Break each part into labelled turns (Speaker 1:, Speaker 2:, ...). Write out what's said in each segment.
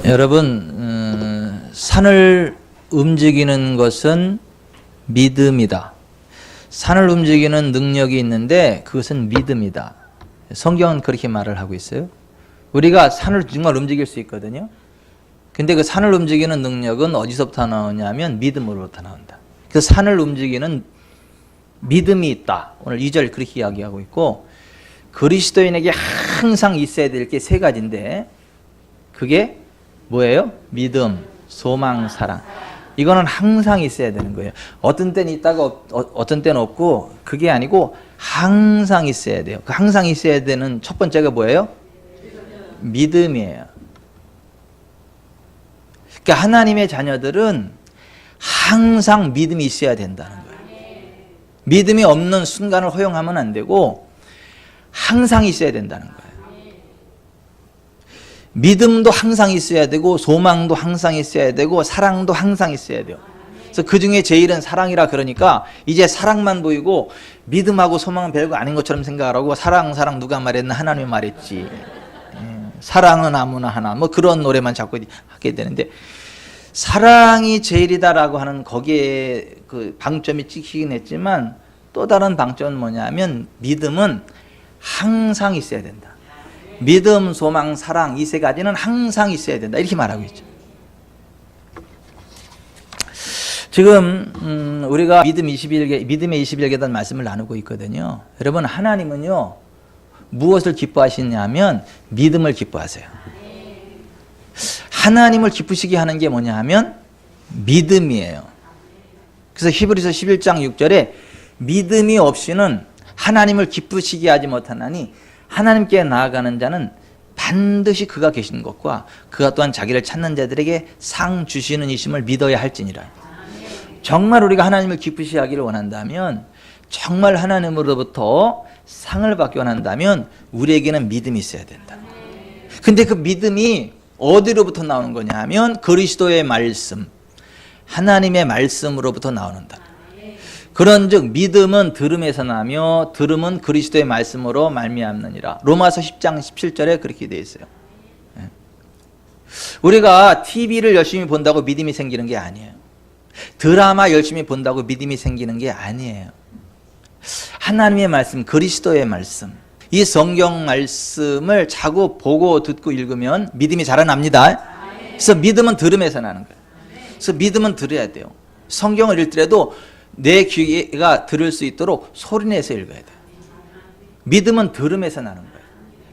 Speaker 1: 여러분, 산을 움직이는 것은 믿음이다. 산을 움직이는 능력이 있는데 그것은 믿음이다. 성경은 그렇게 말을 하고 있어요. 우리가 산을 정말 움직일 수 있거든요. 근데 그 산을 움직이는 능력은 어디서부터 나오냐면 믿음으로부터 나온다. 그 산을 움직이는 믿음이 있다. 오늘 2절 그렇게 이야기하고 있고, 그리스도인에게 항상 있어야 될 게 세 가지인데 그게 뭐예요? 믿음, 소망, 사랑. 이거는 항상 있어야 되는 거예요. 어떤 때는 있다가 어떤 때는 없고, 그게 아니고 항상 있어야 돼요. 그 항상 있어야 되는 첫 번째가 뭐예요? 믿음이에요. 그러니까 하나님의 자녀들은 항상 믿음이 있어야 된다는 거예요. 믿음이 없는 순간을 허용하면 안 되고 항상 있어야 된다는 거예요. 믿음도 항상 있어야 되고, 소망도 항상 있어야 되고, 사랑도 항상 있어야 돼요. 그래서 그 중에 제일은 사랑이라 그러니까 이제 사랑만 보이고 믿음하고 소망은 별거 아닌 것처럼 생각을 하고, 사랑 누가 말했나? 하나님이 말했지. 사랑은 아무나 하나, 뭐 그런 노래만 자꾸 하게 되는데, 사랑이 제일이다라고 하는 거기에 그 방점이 찍히긴 했지만, 또 다른 방점은 뭐냐면 믿음은 항상 있어야 된다. 믿음, 소망, 사랑, 이 세 가지는 항상 있어야 된다. 이렇게 말하고 있죠. 지금 우리가 믿음의 21계단 말씀을 나누고 있거든요. 여러분, 하나님은요 무엇을 기뻐하시냐면 믿음을 기뻐하세요. 하나님을 기쁘시게 하는 게 뭐냐 하면 믿음이에요. 그래서 히브리서 11장 6절에 믿음이 없이는 하나님을 기쁘시게 하지 못하나니 하나님께 나아가는 자는 반드시 그가 계신 것과 그가 또한 자기를 찾는 자들에게 상 주시는 이심을 믿어야 할지니라. 정말 우리가 하나님을 기쁘시게 하기를 원한다면, 정말 하나님으로부터 상을 받기 원한다면 우리에게는 믿음이 있어야 된다. 근데 그 믿음이 어디로부터 나오는 거냐 하면 그리스도의 말씀, 하나님의 말씀으로부터 나오는다. 그런즉 믿음은 들음에서 나며 들음은 그리스도의 말씀으로 말미암느니라. 로마서 10장 17절에 그렇게 되어 있어요. 우리가 TV를 열심히 본다고 믿음이 생기는 게 아니에요. 드라마 열심히 본다고 믿음이 생기는 게 아니에요. 하나님의 말씀, 그리스도의 말씀, 이 성경 말씀을 자꾸 보고 듣고 읽으면 믿음이 자라납니다. 그래서 믿음은 들음에서 나는 거예요. 그래서 믿음은 들어야 돼요. 성경을 읽더라도 내 귀가 들을 수 있도록 소리내서 읽어야 돼요. 믿음은 들음에서 나는 거예요.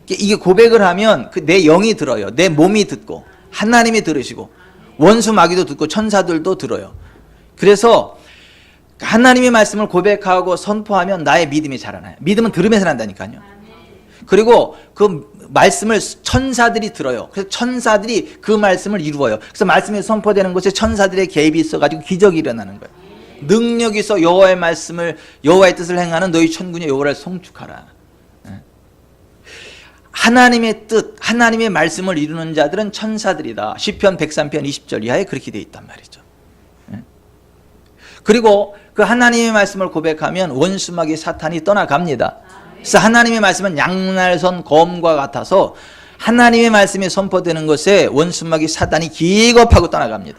Speaker 1: 이게 고백을 하면 내 영이 들어요. 내 몸이 듣고, 하나님이 들으시고, 원수 마귀도 듣고, 천사들도 들어요. 그래서 하나님의 말씀을 고백하고 선포하면 나의 믿음이 자라나요. 믿음은 들음에서 난다니까요. 그리고 그 말씀을 천사들이 들어요. 그래서 천사들이 그 말씀을 이루어요. 그래서 말씀이 선포되는 곳에 천사들의 개입이 있어가지고 기적이 일어나는 거예요. 능력이 있어 여호와의 말씀을, 여호와의 뜻을 행하는 너희 천군의 여호와를 송축하라. 하나님의 뜻, 하나님의 말씀을 이루는 자들은 천사들이다. 시편 103편 20절 이하에 그렇게 되어 있단 말이죠. 그리고 그 하나님의 말씀을 고백하면 원수마귀 사탄이 떠나갑니다. 그래서 하나님의 말씀은 양날선 검과 같아서 하나님의 말씀이 선포되는 것에 원수마귀 사탄이 기겁하고 떠나갑니다.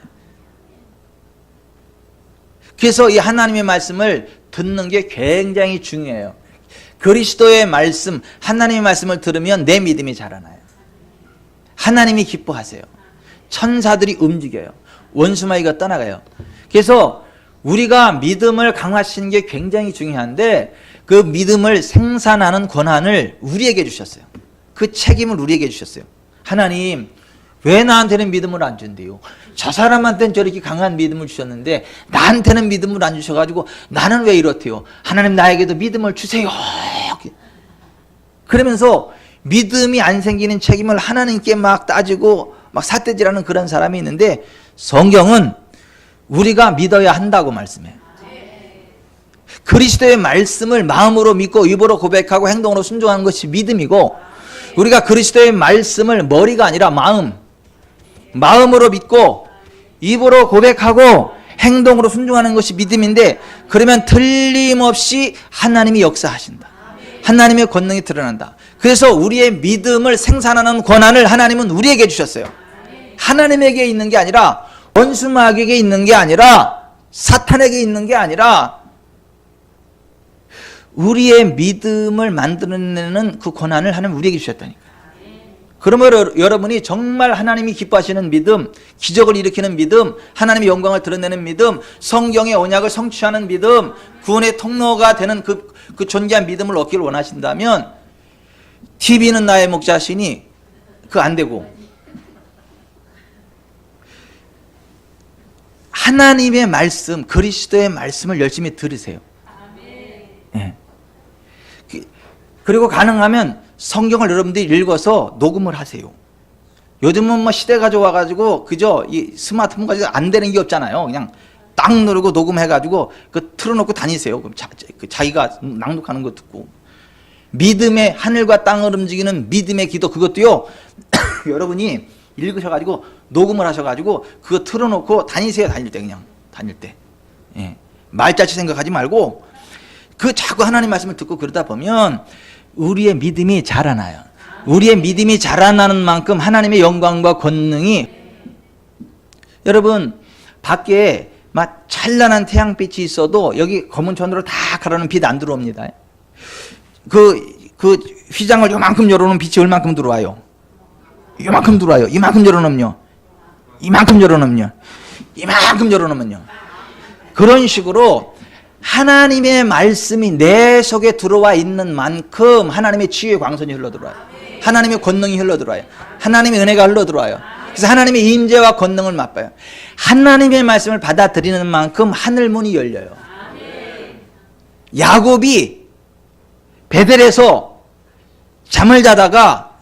Speaker 1: 그래서 이 하나님의 말씀을 듣는 게 굉장히 중요해요. 그리스도의 말씀, 하나님의 말씀을 들으면 내 믿음이 자라나요. 하나님이 기뻐하세요. 천사들이 움직여요. 원수마귀가 떠나가요. 그래서 우리가 믿음을 강화시키는 게 굉장히 중요한데, 그 믿음을 생산하는 권한을 우리에게 주셨어요. 그 책임을 우리에게 주셨어요. 하나님, 왜 나한테는 믿음을 안 준대요? 저 사람한테는 저렇게 강한 믿음을 주셨는데 나한테는 믿음을 안 주셔가지고 나는 왜 이렇대요? 하나님, 나에게도 믿음을 주세요. 그러면서 믿음이 안 생기는 책임을 하나님께 막 따지고 막 삿대질하는 그런 사람이 있는데, 성경은 우리가 믿어야 한다고 말씀해요. 그리스도의 말씀을 마음으로 믿고 입으로 고백하고 행동으로 순종하는 것이 믿음이고, 우리가 그리스도의 말씀을 머리가 아니라 마음으로 믿고 입으로 고백하고 행동으로 순종하는 것이 믿음인데, 그러면 틀림없이 하나님이 역사하신다. 하나님의 권능이 드러난다. 그래서 우리의 믿음을 생산하는 권한을 하나님은 우리에게 주셨어요. 하나님에게 있는 게 아니라 원수 마귀에게 있는 게 아니라 사탄에게 있는 게 아니라 우리의 믿음을 만들어내는 그 권한을 하나님 우리에게 주셨다니까. 그러므로 여러분이 정말 하나님이 기뻐하시는 믿음, 기적을 일으키는 믿음, 하나님의 영광을 드러내는 믿음, 성경의 언약을 성취하는 믿음, 구원의 통로가 되는 그 존귀한 믿음을 얻기를 원하신다면 TV는 나의 목자시니 그거 안 되고 하나님의 말씀, 그리스도의 말씀을 열심히 들으세요. 네. 그리고 가능하면 성경을 여러분들이 읽어서 녹음을 하세요. 요즘은 뭐 시대가 좋아가지고 그저 이 스마트폰 가지고 안 되는 게 없잖아요. 그냥 딱 누르고 녹음해가지고 그 틀어놓고 다니세요. 그럼 자기가 낭독하는 거 듣고. 믿음의 하늘과 땅을 움직이는 믿음의 기도, 그것도요 여러분이 읽으셔가지고 녹음을 하셔가지고 그거 틀어놓고 다니세요. 다닐 때 그냥 다닐 때. 예. 말자치 생각하지 말고 그 자꾸 하나님 말씀을 듣고 그러다 보면 우리의 믿음이 자라나요. 우리의 믿음이 자라나는 만큼 하나님의 영광과 권능이, 여러분 밖에 막 찬란한 태양빛이 있어도 여기 검은 천으로 다 가라는 빛 안 들어옵니다. 그 휘장을 요만큼 열어놓으면 빛이 얼만큼 들어와요? 요만큼 들어와요. 이만큼 열어놓으면요. 이만큼 열어놓으면요. 이만큼 열어놓으면요. 그런 식으로 하나님의 말씀이 내 속에 들어와 있는 만큼 하나님의 치유의 광선이 흘러들어와요. 하나님의 권능이 흘러들어와요. 하나님의 은혜가 흘러들어와요. 그래서 하나님의 임재와 권능을 맛봐요. 하나님의 말씀을 받아들이는 만큼 하늘문이 열려요. 야곱이 베델에서 잠을 자다가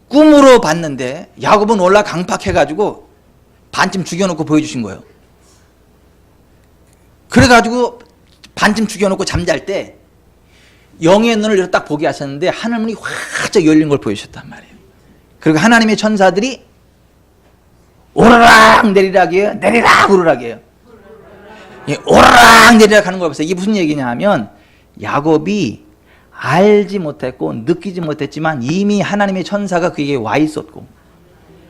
Speaker 1: 꿈으로 봤는데 야곱은 올라 강팍해가지고 반쯤 죽여놓고 보여주신 거예요. 그래가지고 반쯤 죽여놓고 잠잘 때 영의 눈을 딱 보게 하셨는데 하늘문이 활짝 열린 걸 보여주셨단 말이에요. 그리고 하나님의 천사들이 오르락 내리락이에요. 내리락 오르락이에요. 오르락 내리락 하는 걸 보세요. 이게 무슨 얘기냐 하면 야곱이 알지 못했고 느끼지 못했지만 이미 하나님의 천사가 그에게 와 있었고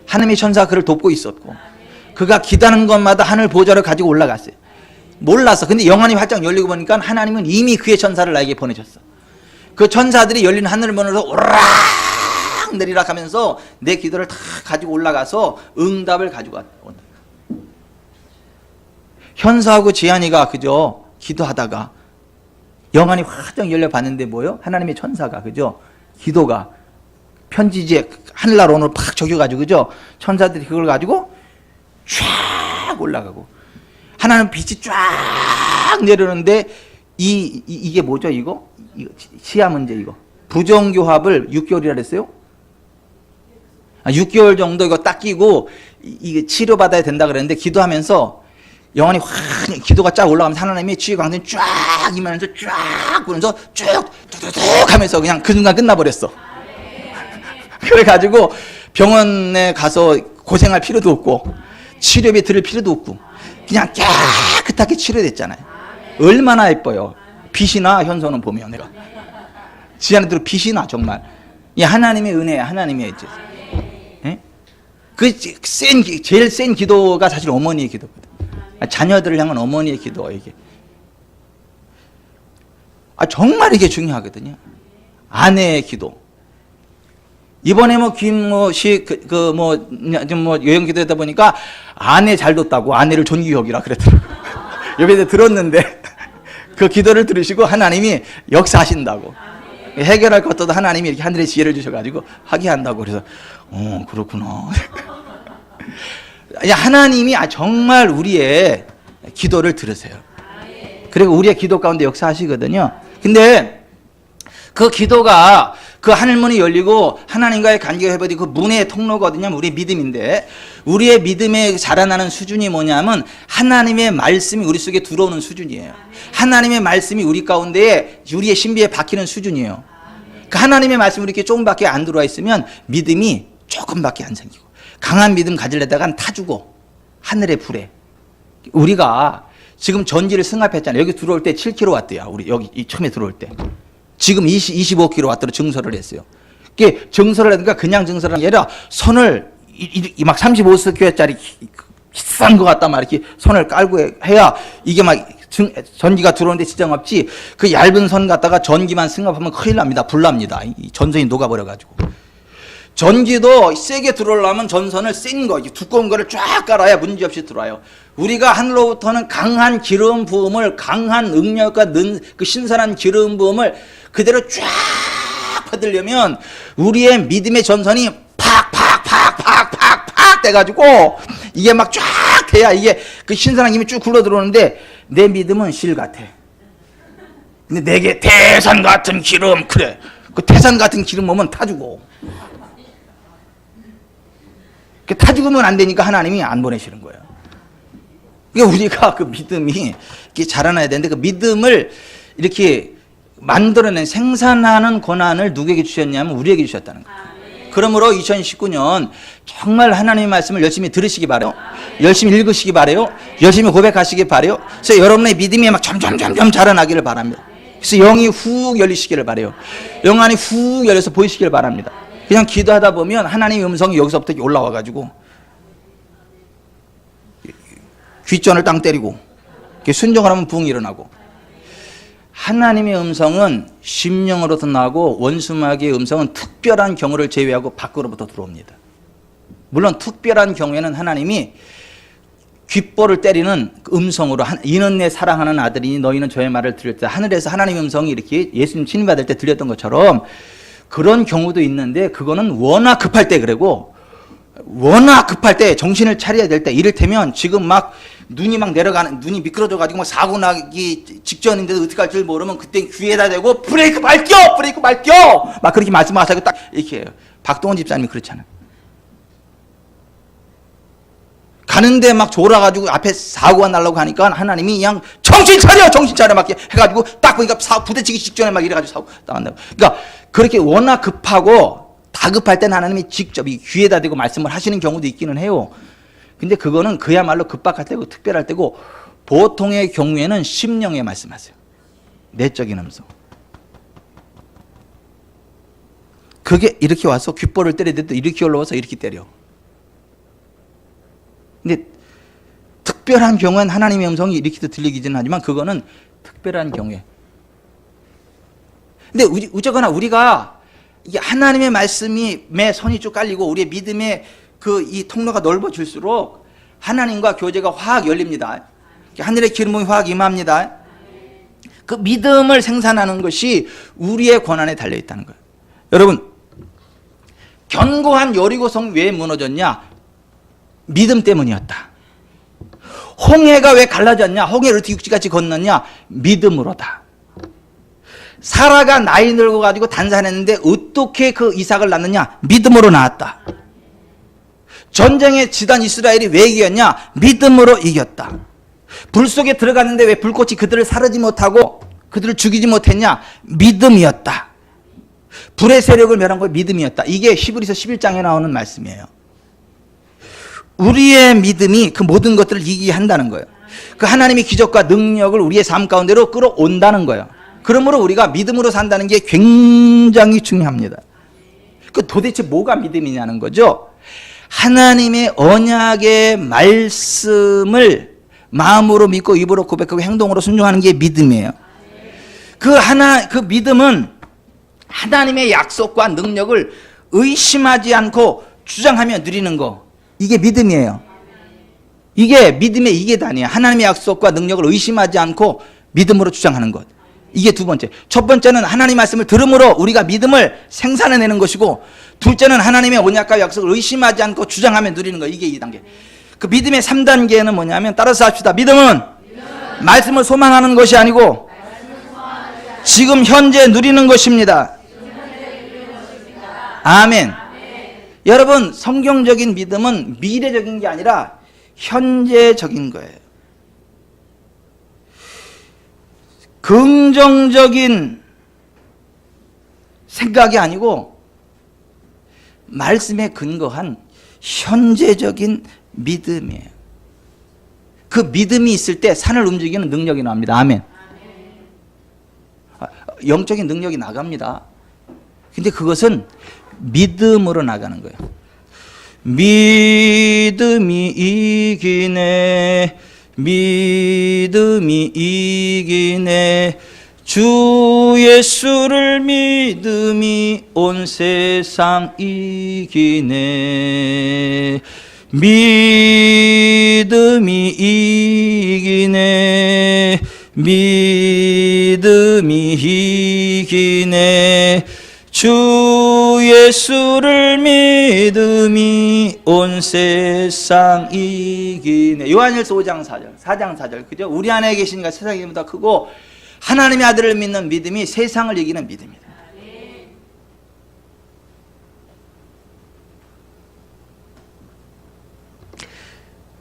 Speaker 1: 하나님의 천사가 그를 돕고 있었고 그가 기다는 것마다 하늘 보좌를 가지고 올라갔어요. 몰랐어. 근데 영안이 활짝 열리고 보니까 하나님은 이미 그의 천사를 나에게 보내셨어. 그 천사들이 열린 하늘을 보면서 오르락 내리락 하면서 내 기도를 다 가지고 올라가서 응답을 가지고 온다. 현수하고 지한이가 그저 기도하다가 영안이 활짝 열려 봤는데 뭐요? 하나님의 천사가 그죠? 기도가 편지지에 하늘날 오늘 팍 적혀가지고 그죠? 천사들이 그걸 가지고 쫙 올라가고 하나는 빛이 쫙 내려오는데 이게 뭐죠 이거? 시야 문제 이거. 부정교합을 6개월이라 그랬어요? 6개월 정도 이거 딱 끼고 이게 치료받아야 된다 그랬는데 기도하면서 영혼이 확 기도가 쫙 올라가면서 하나님이 치유 광선이 쫙 임하면서 쫙 보면서 쭉 뚝뚝뚝 하면서 그냥 그 순간 끝나버렸어. 그래가지고 병원에 가서 고생할 필요도 없고 치료비 들을 필요도 없고 그냥 깨끗하게 치료됐잖아요. 얼마나 예뻐요. 빛이 나 현소는 보면 내가 지안에들 빛이 나 정말. 이 하나님의 은혜야. 하나님의 이제 제일 센 기도가 사실 어머니의 기도거든. 자녀들을 향한 어머니의 기도 이게. 정말 이게 중요하거든요. 아내의 기도. 이번에 김모씨 여행 기도하다 보니까 아내 잘 뒀다고 아내를 존귀 여기라 그랬더라고요. 옆에서 들었는데 그 기도를 들으시고 하나님이 역사하신다고. 해결할 것도 하나님이 이렇게 하늘의 지혜를 주셔가지고 하게 한다고. 그래서 그렇구나. 하나님이 정말 우리의 기도를 들으세요. 그리고 우리의 기도 가운데 역사하시거든요. 근데 그 기도가 그 하늘문이 열리고 하나님과의 관계가 회복되고 그 문의 통로거든요. 우리의 믿음인데 우리의 믿음에 자라나는 수준이 뭐냐면 하나님의 말씀이 우리 속에 들어오는 수준이에요. 하나님의 말씀이 우리 가운데에 우리의 신비에 박히는 수준이에요. 그 하나님의 말씀이 이렇게 조금밖에 안 들어와 있으면 믿음이 조금밖에 안 생기고 강한 믿음 가지려다간 타주고 하늘의 불에. 우리가 지금 전지를 승합했잖아요. 여기 들어올 때 7kW야. 우리 여기 처음에 들어올 때. 지금 25kW로 증설을 했어요. 이게 증설을 하니까 그냥 증설하는 게 아니라 선을 막 35세 교회짜리 비싼 거 갖다 막 이렇게 선을 깔고 해야 이게 막 전기가 들어오는데 지장 없지. 그 얇은 선 갖다가 전기만 승합하면 큰일 납니다. 불납니다. 전선이 녹아버려가지고. 전기도 세게 들어오려면 전선을 센 거, 두꺼운 거를 쫙 깔아야 문제없이 들어와요. 우리가 하늘로부터는 강한 기름 부음을, 강한 능력과 그 신선한 기름 부음을 그대로 쫙 받으려면 우리의 믿음의 전선이 팍팍 돼가지고 이게 막 쫙 돼야 이게 그 신선한 힘이 쭉 굴러 들어오는데 내 믿음은 실 같아. 근데 내게 태산 같은 기름, 그래. 그 태산 같은 기름 오면 타주고. 타 죽으면 안 되니까 하나님이 안 보내시는 거예요. 그러니까 우리가 그 믿음이 이렇게 자라나야 되는데 그 믿음을 이렇게 만들어낸 생산하는 권한을 누구에게 주셨냐면 우리에게 주셨다는 거예요. 그러므로 2019년 정말 하나님의 말씀을 열심히 들으시기 바래요. 열심히 읽으시기 바래요. 열심히 고백하시기 바래요. 그래서 여러분의 믿음이 막 점점 자라나기를 바랍니다. 그래서 영이 훅 열리시기를 바래요. 영 안이 훅 열려서 보이시기를 바랍니다. 그냥 기도하다 보면 하나님의 음성이 여기서부터 올라와가지고 귓전을 땅 때리고 순종을 하면 부흥이 일어나고, 하나님의 음성은 심령으로부터 나오고 원수마귀의 음성은 특별한 경우를 제외하고 밖으로부터 들어옵니다. 물론 특별한 경우에는 하나님이 귓볼을 때리는 음성으로 이는 내 사랑하는 아들이니 너희는 저의 말을 들을 때, 하늘에서 하나님의 음성이 이렇게 예수님 침임받을 때 들렸던 것처럼 그런 경우도 있는데 그거는 워낙 급할 때 그러고, 워낙 급할 때 정신을 차려야 될 때, 이를테면 지금 막 눈이 막 내려가는, 눈이 미끄러져 가지고 막 사고 나기 직전인데도 어떻게 할 줄 모르면 그때 귀에다 대고 브레이크 밟혀 막 그렇게 말씀하시고 딱 이렇게 해요. 박동원 집사님이 그렇잖아요. 가는데 막 졸아가지고 앞에 사고가 나려고 하니까 하나님이 그냥 정신 차려 막 해가지고 딱 보니까 부대찌기 직전에 막 이래가지고 사고 나간다고. 그러니까 그렇게 워낙 급하고 다급할 때는 하나님이 직접 이 귀에다 대고 말씀을 하시는 경우도 있기는 해요. 근데 그거는 그야말로 급박할 때고 특별할 때고, 보통의 경우에는 심령에 말씀하세요. 내적인 음성. 그게 이렇게 와서 귓볼을 때리듯 이렇게 올라와서 이렇게 때려. 근데 특별한 경우엔 하나님의 음성이 이렇게도 들리기는 하지만 그거는 특별한 경우에. 근데 어쨌거나 우리가 이게 하나님의 말씀이 매 선이 쭉 깔리고 우리의 믿음의 이 통로가 넓어질수록 하나님과 교제가 확 열립니다. 하늘의 기름이 확 임합니다. 그 믿음을 생산하는 것이 우리의 권한에 달려 있다는 거예요. 여러분, 견고한 여리고성 왜 무너졌냐? 믿음 때문이었다. 홍해가 왜 갈라졌냐? 홍해를 어떻게 육지같이 건넜냐? 믿음으로다. 사라가 나이 늙어 가지고 단산했는데 어떻게 그 이삭을 낳느냐? 믿음으로 낳았다. 전쟁에 지던 이스라엘이 왜 이겼냐? 믿음으로 이겼다. 불 속에 들어갔는데 왜 불꽃이 그들을 사르지 못하고 그들을 죽이지 못했냐? 믿음이었다. 불의 세력을 멸한 거 믿음이었다. 이게 히브리서 11장에 나오는 말씀이에요. 우리의 믿음이 그 모든 것들을 이기게 한다는 거예요. 그 하나님의 기적과 능력을 우리의 삶 가운데로 끌어온다는 거예요. 그러므로 우리가 믿음으로 산다는 게 굉장히 중요합니다. 그 도대체 뭐가 믿음이냐는 거죠. 하나님의 언약의 말씀을 마음으로 믿고 입으로 고백하고 행동으로 순종하는 게 믿음이에요. 그 믿음은 하나님의 약속과 능력을 의심하지 않고 주장하며 누리는 거. 이게 믿음이에요. 이게 믿음의 이계단이에요. 하나님의 약속과 능력을 의심하지 않고 믿음으로 주장하는 것. 이게 두 번째. 첫 번째는 하나님의 말씀을 들음으로 우리가 믿음을 생산해내는 것이고, 둘째는 하나님의 언약과 약속을 의심하지 않고 주장하며 누리는 것. 이게 2단계. 그 믿음의 3단계는 뭐냐면, 따라서 합시다. 믿음은 말씀을 소망하는 것이 아니고 지금 현재 누리는 것입니다. 아멘. 여러분, 성경적인 믿음은 미래적인 게 아니라 현재적인 거예요. 긍정적인 생각이 아니고 말씀에 근거한 현재적인 믿음이에요. 그 믿음이 있을 때 산을 움직이는 능력이 나옵니다. 아멘. 영적인 능력이 나갑니다. 근데 그것은 믿음으로 나가는 거예요. 믿음이 이기네. 믿음이 이기네. 주 예수를 믿음이 온 세상 이기네. 믿음이 이기네. 믿음이 이기네. 주 예수를 믿음이 온 세상 이기네. 요한일서 5장 4절, 4장 4절. 그죠? 우리 안에 계시니까 세상이 보다 크고 하나님의 아들을 믿는 믿음이 세상을 이기는 믿음이다.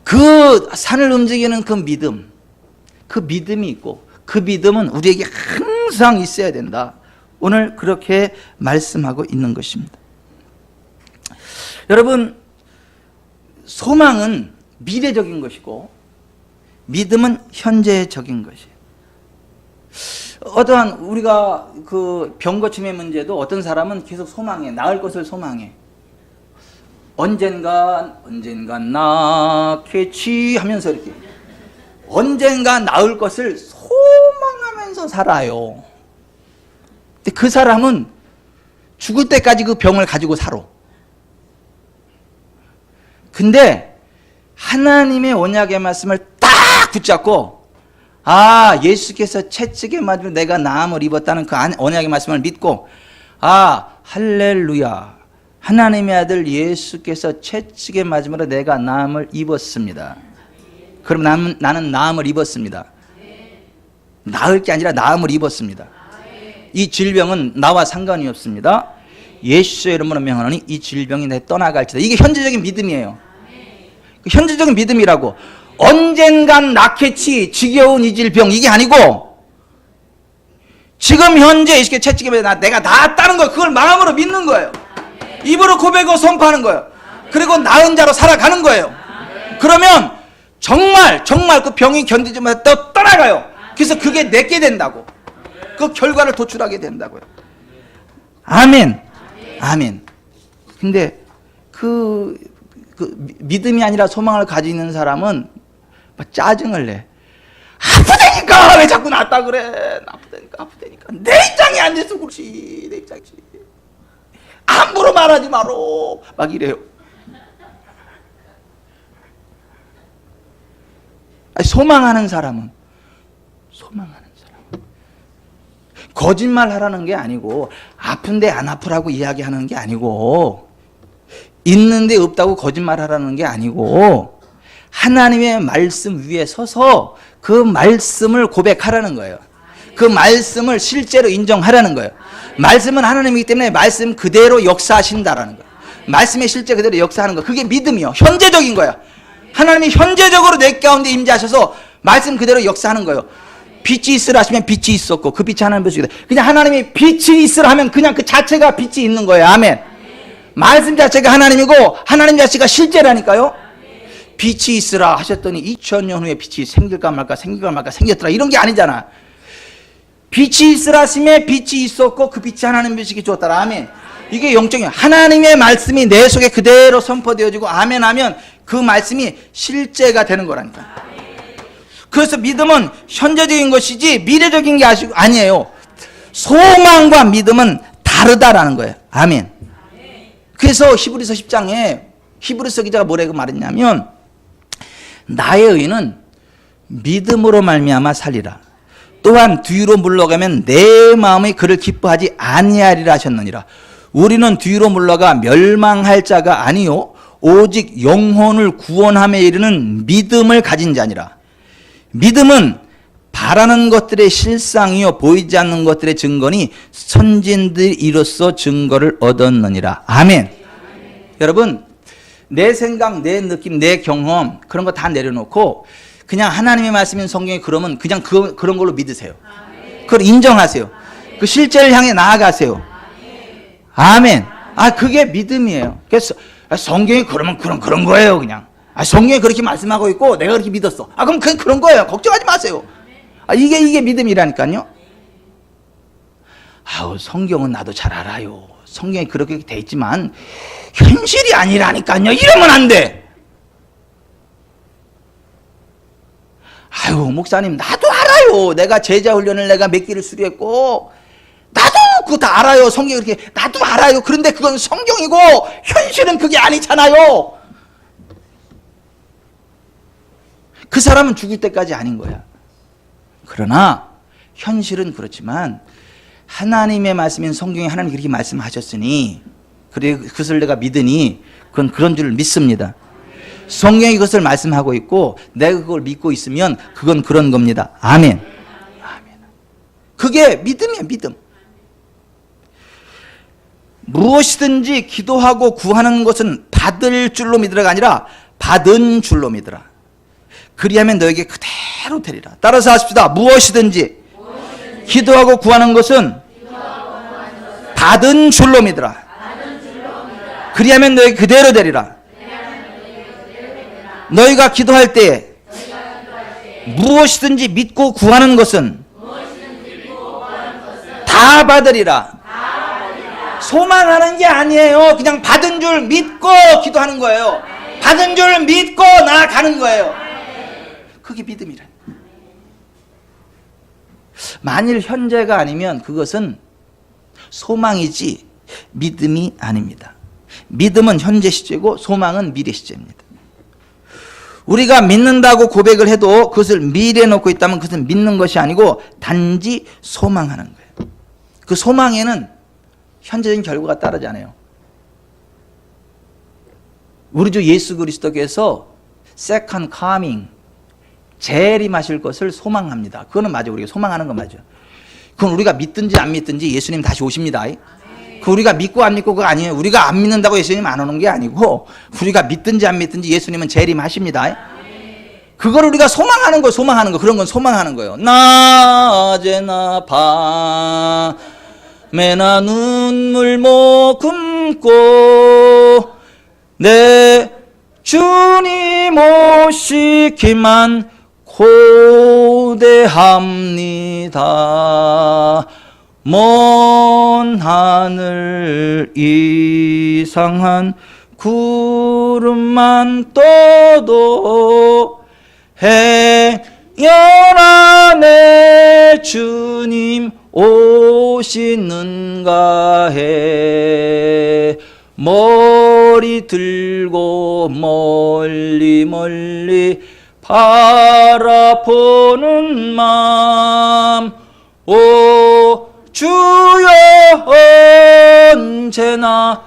Speaker 1: 그 산을 움직이는 그 믿음이 있고 그 믿음은 우리에게 항상 있어야 된다. 오늘 그렇게 말씀하고 있는 것입니다. 여러분, 소망은 미래적인 것이고 믿음은 현재적인 것이에요. 어떠한 우리가 그 병고침의 문제도 어떤 사람은 계속 소망해. 나을 것을 소망해. 언젠간 낫겠지 하면서 이렇게 언젠간 나을 것을 소망하면서 살아요. 근데 그 사람은 죽을 때까지 그 병을 가지고 살아. 근데 하나님의 언약의 말씀을 딱 붙잡고 예수께서 채찍에 맞으면 내가 나음을 입었다는 그 언약의 말씀을 믿고 할렐루야, 하나님의 아들 예수께서 채찍에 맞음으로 내가 나음을 입었습니다. 그럼 나는 나음을 입었습니다. 나을 게 아니라 나음을 입었습니다. 이 질병은 나와 상관이 없습니다. 예수의 이름으로 명하노니 이 질병이 내 떠나갈지다. 이게 현재적인 믿음이에요. 현재적인 믿음이라고. 언젠간 낫겠지, 지겨운 이 질병, 이게 아니고 지금 현재 예수께 채찍에 내가 나았다는 거, 그걸 마음으로 믿는 거예요. 입으로 고백하고 선포하는 거예요. 그리고 나은 자로 살아가는 거예요. 그러면 정말 그 병이 견디지 못해 떠나가요. 그래서 그게 내게 된다고. 그 결과를 도출하게 된다고요. 아멘. 근데 그 믿음이 아니라 소망을 가지고 있는 사람은 짜증을 내. 아프다니까 왜 자꾸 낫다 그래. 아프다니까 내 입장이 안 돼서 그렇지. 내 입장이지. 함부로 말하지 마로. 막 이래요. 소망하는 사람은 거짓말 하라는 게 아니고 아픈데 안 아프라고 이야기하는 게 아니고 있는데 없다고 거짓말 하라는 게 아니고 하나님의 말씀 위에 서서 그 말씀을 고백하라는 거예요. 그 말씀을 실제로 인정하라는 거예요. 말씀은 하나님이기 때문에 말씀 그대로 역사하신다라는 거예요. 말씀의 실제 그대로 역사하는 거, 그게 믿음이요. 현재적인 거야. 하나님이 현재적으로 내 가운데 임재하셔서 말씀 그대로 역사하는 거예요. 빛이 있으라 하시면 빛이 있었고 그 빛이 하나님 보시기다. 그냥 하나님이 빛이 있으라 하면 그냥 그 자체가 빛이 있는 거예요. 아멘. 말씀 자체가 하나님이고 하나님 자체가 실제라니까요. 빛이 있으라 하셨더니 2000년 후에 빛이 생길까 말까 생겼더라, 이런 게 아니잖아. 빛이 있으라 하시면 빛이 있었고 그 빛이 하나님 보시기 주었더라. 아멘. 이게 영적인 하나님의 말씀이 내 속에 그대로 선포되어지고 아멘 하면 그 말씀이 실제가 되는 거라니까. 그래서 믿음은 현재적인 것이지 미래적인 게 아니에요. 소망과 믿음은 다르다라는 거예요. 아멘. 그래서 히브리서 10장에 히브리서 기자가 뭐라고 말했냐면 나의 의는 믿음으로 말미암아 살리라. 또한 뒤로 물러가면 내 마음이 그를 기뻐하지 아니하리라 하셨느니라. 우리는 뒤로 물러가 멸망할 자가 아니요 오직 영혼을 구원함에 이르는 믿음을 가진 자니라. 믿음은 바라는 것들의 실상이요 보이지 않는 것들의 증거니 선진들이 이로써 증거를 얻었느니라. 아멘. 여러분, 내 생각, 내 느낌, 내 경험 그런 거 다 내려놓고 그냥 하나님의 말씀인 성경에 그러면 그냥 그런 걸로 믿으세요. 그걸 인정하세요. 그 실제를 향해 나아가세요. 아멘. 그게 믿음이에요. 그래서 성경이 그러면 그런 거예요. 그냥 성경이 그렇게 말씀하고 있고 내가 그렇게 믿었어. 그럼 그런 거예요. 걱정하지 마세요. 이게 믿음이라니까요. 성경은 나도 잘 알아요. 성경에 그렇게 돼 있지만 현실이 아니라니까요. 이러면 안 돼. 아유, 목사님, 나도 알아요. 내가 제자 훈련을 내가 몇 개를 수료했고, 나도 그거 다 알아요. 성경 이렇게, 나도 알아요. 그런데 그건 성경이고, 현실은 그게 아니잖아요. 그 사람은 죽을 때까지 아닌 거야. 그러나, 현실은 그렇지만, 하나님의 말씀인 성경에 하나님 그렇게 말씀하셨으니, 그래, 그것을 내가 믿으니, 그건 그런 줄 믿습니다. 성경이 그것을 말씀하고 있고 내가 그걸 믿고 있으면 그건 그런 겁니다. 아멘. 아멘. 그게 믿음이에요. 믿음. 무엇이든지 기도하고 구하는 것은 받을 줄로 믿으라가 아니라 받은 줄로 믿으라. 그리하면 너에게 그대로 되리라. 따라서 하십시다. 무엇이든지 기도하고 구하는 것은 받은 줄로 믿으라. 그리하면 너에게 그대로 되리라. 너희가 기도할 때 무엇이든지 믿고 구하는 것은 다 받으리라. 소망하는 게 아니에요. 그냥 받은 줄 믿고 기도하는 거예요. 받은 줄 믿고 나아가는 거예요. 그게 믿음이라. 만일 현재가 아니면 그것은 소망이지 믿음이 아닙니다. 믿음은 현재 시제고 소망은 미래 시제입니다. 우리가 믿는다고 고백을 해도 그것을 미래에 놓고 있다면 그것은 믿는 것이 아니고 단지 소망하는 거예요. 그 소망에는 현재적인 결과가 따르지 않아요. 우리 주 예수 그리스도께서 second coming, 재림하실 것을 소망합니다. 그거는 맞아요. 우리가 소망하는 건 맞아요. 그건 우리가 믿든지 안 믿든지 예수님 다시 오십니다. 그 우리가 믿고 안 믿고 그거 아니에요. 우리가 안 믿는다고 예수님 안 오는 게 아니고 우리가 믿든지 안 믿든지 예수님은 재림하십니다. 그걸 우리가 소망하는 거, 소망하는 거, 그런 건 소망하는 거예요. 낮에나 밤에나 눈물 머금고 내 주님 오시기만 고대합니다. 먼 하늘 이상한 구름만 떠도 해열 안에 주님 오시는가 해. 머리 들고 멀리 멀리 바라보는 마음 오 주여 언제나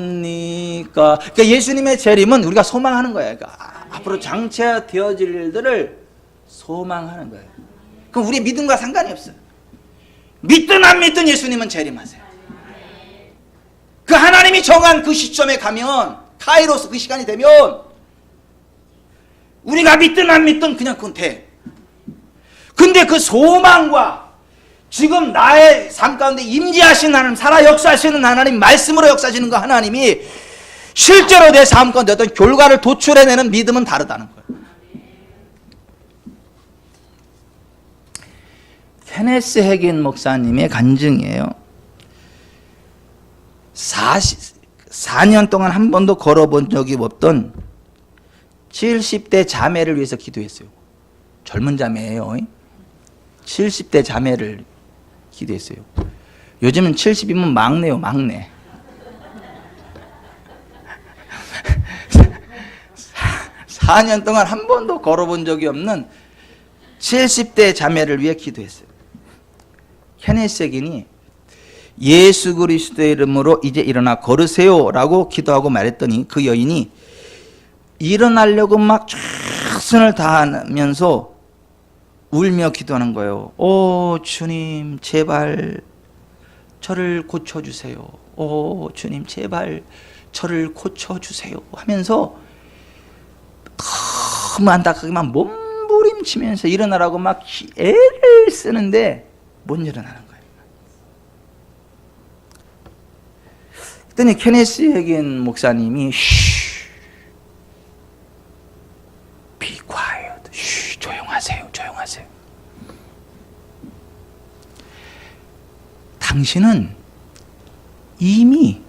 Speaker 1: 오시렵니까? 그러니까 예수님의 재림은 우리가 소망하는 거예요. 그러니까 앞으로 장차되어질 일들을 소망하는 거예요. 그럼 우리의 믿음과 상관이 없어요. 믿든 안 믿든 예수님은 재림하세요. 그 하나님이 정한 그 시점에 가면 카이로스 그 시간이 되면 우리가 믿든 안 믿든 그냥 그건 돼. 근데 그 소망과 지금 나의 삶 가운데 임재하신 하나님, 살아 역사하시는 하나님, 말씀으로 역사하시는 그 하나님이 실제로 내 삶 가운데 어떤 결과를 도출해내는 믿음은 다르다는 거예요. 케네스 해긴 목사님의 간증이에요. 4년 동안 한 번도 걸어본 적이 없던 70대 자매를 위해서 기도했어요. 젊은 자매예요. 70대 자매를 기도했어요. 요즘은 70이면 막내요, 막내. 4년 동안 한 번도 걸어본 적이 없는 70대 자매를 위해 기도했어요. 케네스 해긴이 예수 그리스도의 이름으로 이제 일어나 걸으세요 라고 기도하고 말했더니 그 여인이 일어나려고 막 최선을 다하면서 울며 기도하는 거예요. 오 주님 제발 저를 고쳐주세요. 오 주님 제발 저를 고쳐주세요 하면서 너무 안타깝게 막 몸부림치면서 일어나라고 막 애를 쓰는데 못 일어나는 거예요. 그랬더니 케네스 해긴 목사님이 Be quiet. 조용하세요. 조용하세요. 당신은 이미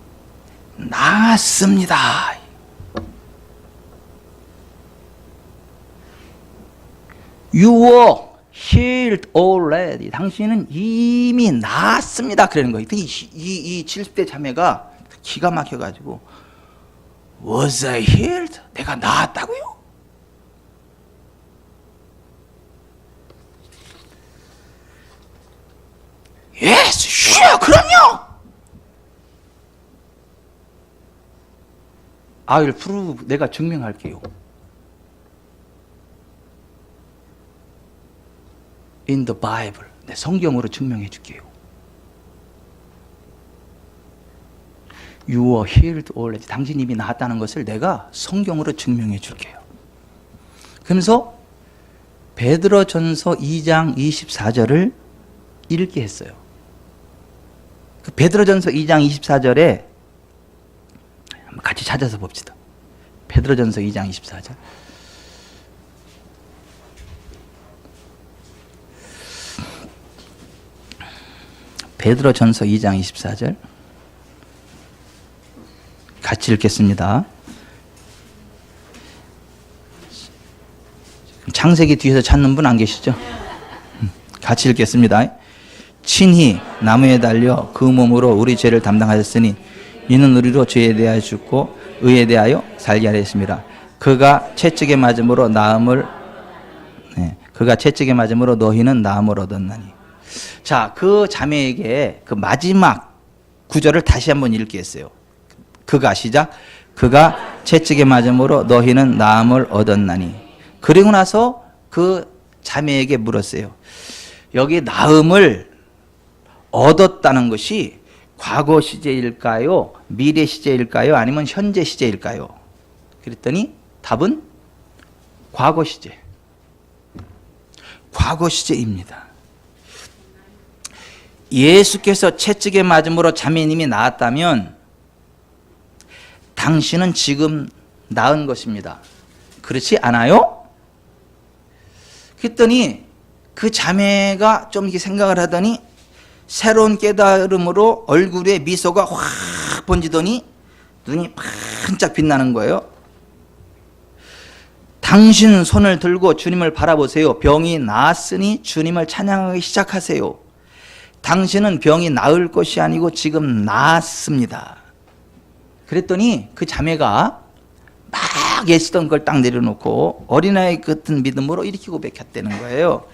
Speaker 1: 나았습니다. You were healed already. 당신은 이미 나았습니다. 그러는 거예요. 이 70대 자매가 기가 막혀가지고 Was I healed? 내가 나았다고요? Yes, sure, 그럼요. I'll prove, 내가 증명할게요. In the Bible, 내 성경으로 증명해 줄게요. You are healed already. 당신 이미 나았다는 것을 내가 성경으로 증명해 줄게요. 그러면서 베드로전서 2장 24절을 읽게 했어요. 그 베드로전서 2장 24절에 같이 찾아서 봅시다. 베드로전서 2장 24절. 베드로전서 2장 24절. 같이 읽겠습니다. 창세기 뒤에서 찾는 분 안 계시죠? 같이 읽겠습니다. 친히 나무에 달려 그 몸으로 우리 죄를 담당하셨으니 이는 우리로 죄에 대하여 죽고 의에 대하여 살게 하려 했습니다. 그가 채찍에 맞음으로 너희는 나음을 얻었나니. 자, 그 자매에게 그 마지막 구절을 다시 한번 읽겠어요. 그가 시작. 그가 채찍에 맞음으로 너희는 나음을 얻었나니. 그리고 나서 그 자매에게 물었어요. 여기 나음을 얻었다는 것이 과거 시제일까요? 미래 시제일까요? 아니면 현재 시제일까요? 그랬더니 답은 과거 시제. 과거 시제입니다. 예수께서 채찍에 맞음으로 자매님이 나았다면 당신은 지금 나은 것입니다. 그렇지 않아요? 그랬더니 그 자매가 좀 이렇게 생각을 하더니 새로운 깨달음으로 얼굴에 미소가 확 번지더니 눈이 반짝 빛나는 거예요. 당신 손을 들고 주님을 바라보세요. 병이 나았으니 주님을 찬양하기 시작하세요. 당신은 병이 나을 것이 아니고 지금 나았습니다. 그랬더니 그 자매가 막 애쓰던 걸 딱 내려놓고 어린아이 같은 믿음으로 이렇게 고백했다는 거예요.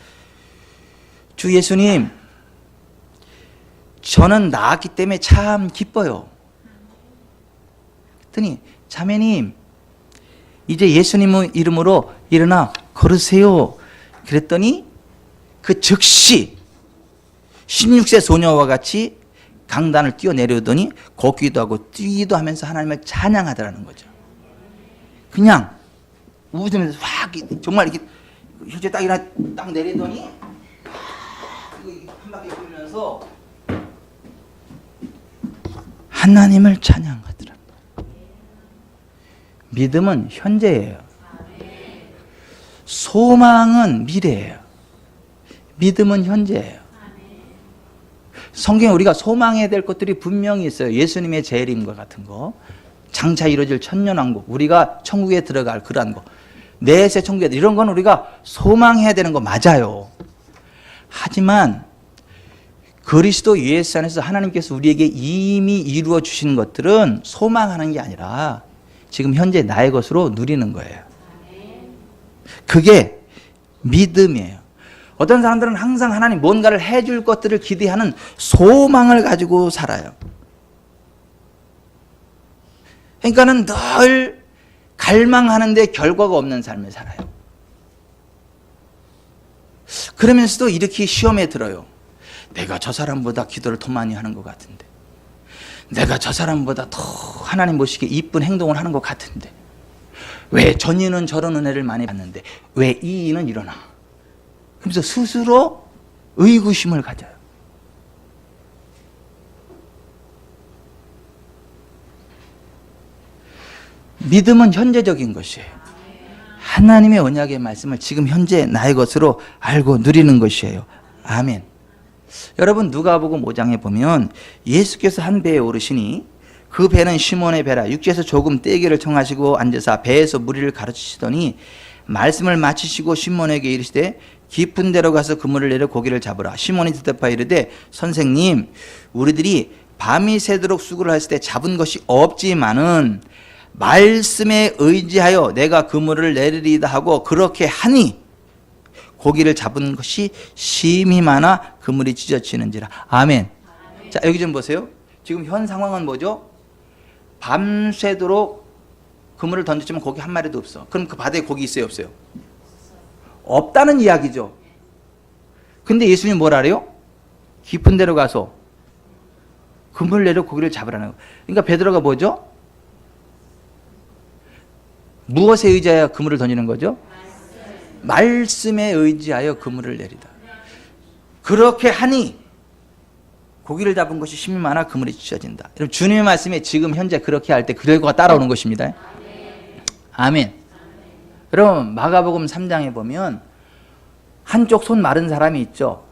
Speaker 1: 주 예수님, 저는 나았기 때문에 참 기뻐요. 그랬더니 자매님, 이제 예수님 이름으로 일어나 걸으세요. 그랬더니 그 즉시 16세 소녀와 같이 강단을 뛰어내려오더니 걷기도 하고 뛰기도 하면서 하나님을 찬양하더라는 거죠. 그냥 웃으면서 확 정말 이렇게 휴지 딱 내리더니 한 바퀴 돌면서 하나님을 찬양하더라. 믿음은 현재예요. 소망은 미래예요. 믿음은 현재예요. 성경에 우리가 소망해야 될 것들이 분명히 있어요. 예수님의 재림과 같은 거, 장차 이루어질 천년왕국, 우리가 천국에 들어갈 그러한 거, 내세 천국에 이런 건 우리가 소망해야 되는 거 맞아요. 하지만 그리스도 예수 안에서 하나님께서 우리에게 이미 이루어 주신 것들은 소망하는 게 아니라 지금 현재 나의 것으로 누리는 거예요. 그게 믿음이에요. 어떤 사람들은 항상 하나님 뭔가를 해줄 것들을 기대하는 소망을 가지고 살아요. 그러니까는 늘 갈망하는데 결과가 없는 삶을 살아요. 그러면서도 이렇게 시험에 들어요. 내가 저 사람보다 기도를 더 많이 하는 것 같은데, 내가 저 사람보다 더 하나님 모시게 이쁜 행동을 하는 것 같은데, 왜 전이는 저런 은혜를 많이 받는데 왜 이 이는 일어나? 그래서 스스로 의구심을 가져요. 믿음은 현재적인 것이에요. 하나님의 언약의 말씀을 지금 현재 나의 것으로 알고 누리는 것이에요. 아멘. 여러분 누가복음 5장에 보면 예수께서 한 배에 오르시니 그 배는 시몬의 배라. 육지에서 조금 떼기를 청하시고 앉으사 배에서 무리를 가르치시더니 말씀을 마치시고 시몬에게 이르시되 깊은 데로 가서 그물을 내려 고기를 잡으라. 시몬이 대답하여 이르되 선생님, 우리들이 밤이 새도록 수고를 했을 때 잡은 것이 없지만은 말씀에 의지하여 내가 그물을 내리리다 하고 그렇게 하니 고기를 잡은 것이 심히 많아 그물이 찢어지는지라. 아멘. 자, 여기 좀 보세요. 지금 현 상황은 뭐죠? 밤새도록 그물을 던졌지만 고기 한 마리도 없어. 그럼 그 바다에 고기 있어요, 없어요? 없다는 이야기죠. 근데 예수님이 뭐라 그래요? 깊은 데로 가서 그물 내려 고기를 잡으라는 거. 그러니까 베드로가 뭐죠? 무엇에 의지하여 그물을 던지는 거죠? 말씀에 의지하여 그물을 내리다. 그렇게 하니 고기를 잡은 것이 심히 많아 그물이 찢어진다. 여러분, 주님의 말씀에 지금 현재 그렇게 할 때 그 결과가 따라오는 것입니다. 아멘. 여러분, 마가복음 3장에 보면 한쪽 손 마른 사람이 있죠.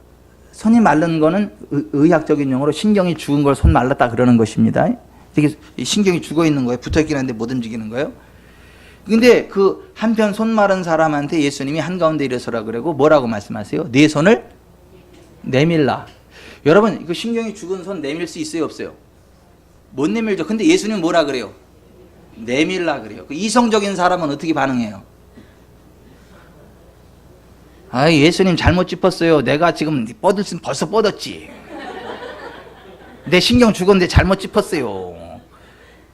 Speaker 1: 손이 마른 거는 의학적인 용어로 신경이 죽은 걸 손 말랐다 그러는 것입니다. 되게 신경이 죽어 있는 거예요. 붙어 있긴 한데 못 움직이는 거예요. 근데 그 한편 손 마른 사람한테 예수님이 한가운데 일어서라 그러고 뭐라고 말씀하세요? 네 손을 내밀라. 여러분, 그 신경이 죽은 손 내밀 수 있어요, 없어요? 못 내밀죠. 근데 예수님은 뭐라 그래요? 내밀라 그래요. 그 이성적인 사람은 어떻게 반응해요? 아, 예수님 잘못 짚었어요. 내가 지금 뻗었으면 벌써 뻗었지. 내 신경 죽었는데 잘못 짚었어요.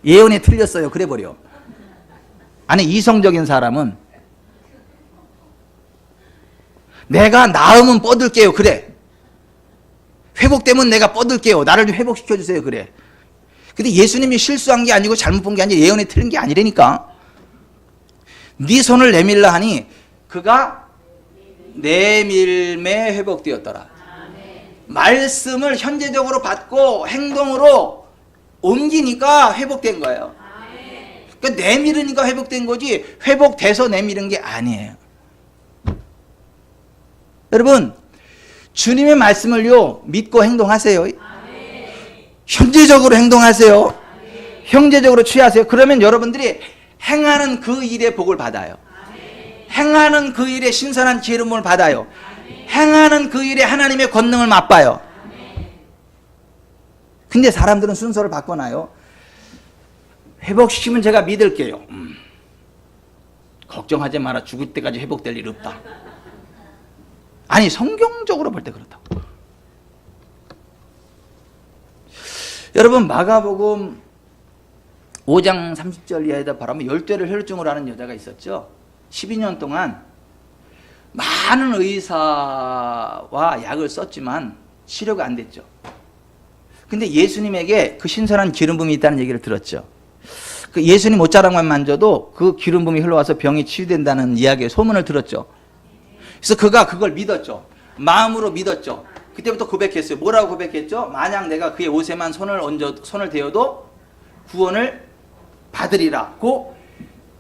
Speaker 1: 예언이 틀렸어요. 그래 버려. 아니, 이성적인 사람은 내가 나으면 뻗을게요. 그래. 회복되면 내가 뻗을게요. 나를 좀 회복시켜주세요. 그래. 근데 예수님이 실수한 게 아니고 잘못 본 게 아니라 예언이 틀린 게 아니라니까. 네 손을 내밀라 하니 그가 내밀매 회복되었더라. 말씀을 현재적으로 받고 행동으로 옮기니까 회복된 거예요. 그러니까 내밀으니까 회복된 거지 회복돼서 내밀은 게 아니에요. 여러분, 주님의 말씀을요 믿고 행동하세요. 현재적으로 행동하세요. 현재적으로 취하세요. 그러면 여러분들이 행하는 그 일의 복을 받아요. 행하는 그 일에 신선한 기름을 받아요. 행하는 그 일에 하나님의 권능을 맛봐요. 근데 사람들은 순서를 바꿔놔요. 회복시키면 제가 믿을게요. 걱정하지 마라. 죽을 때까지 회복될 일 없다. 아니, 성경적으로 볼 때 그렇다고. 여러분, 마가복음 5장 30절 이하에다 바라면 10대를 혈증으로 하는 여자가 있었죠. 12년 동안 많은 의사와 약을 썼지만 치료가 안 됐죠. 근데 예수님에게 그 신선한 기름 부음이 있다는 얘기를 들었죠. 그 예수님 옷자락만 만져도 그 기름 부음이 흘러와서 병이 치유된다는 이야기의 소문을 들었죠. 그래서 그가 그걸 믿었죠. 마음으로 믿었죠. 그때부터 고백했어요. 뭐라고 고백했죠? 만약 내가 그의 옷에만 손을 대어도 구원을 받으리라고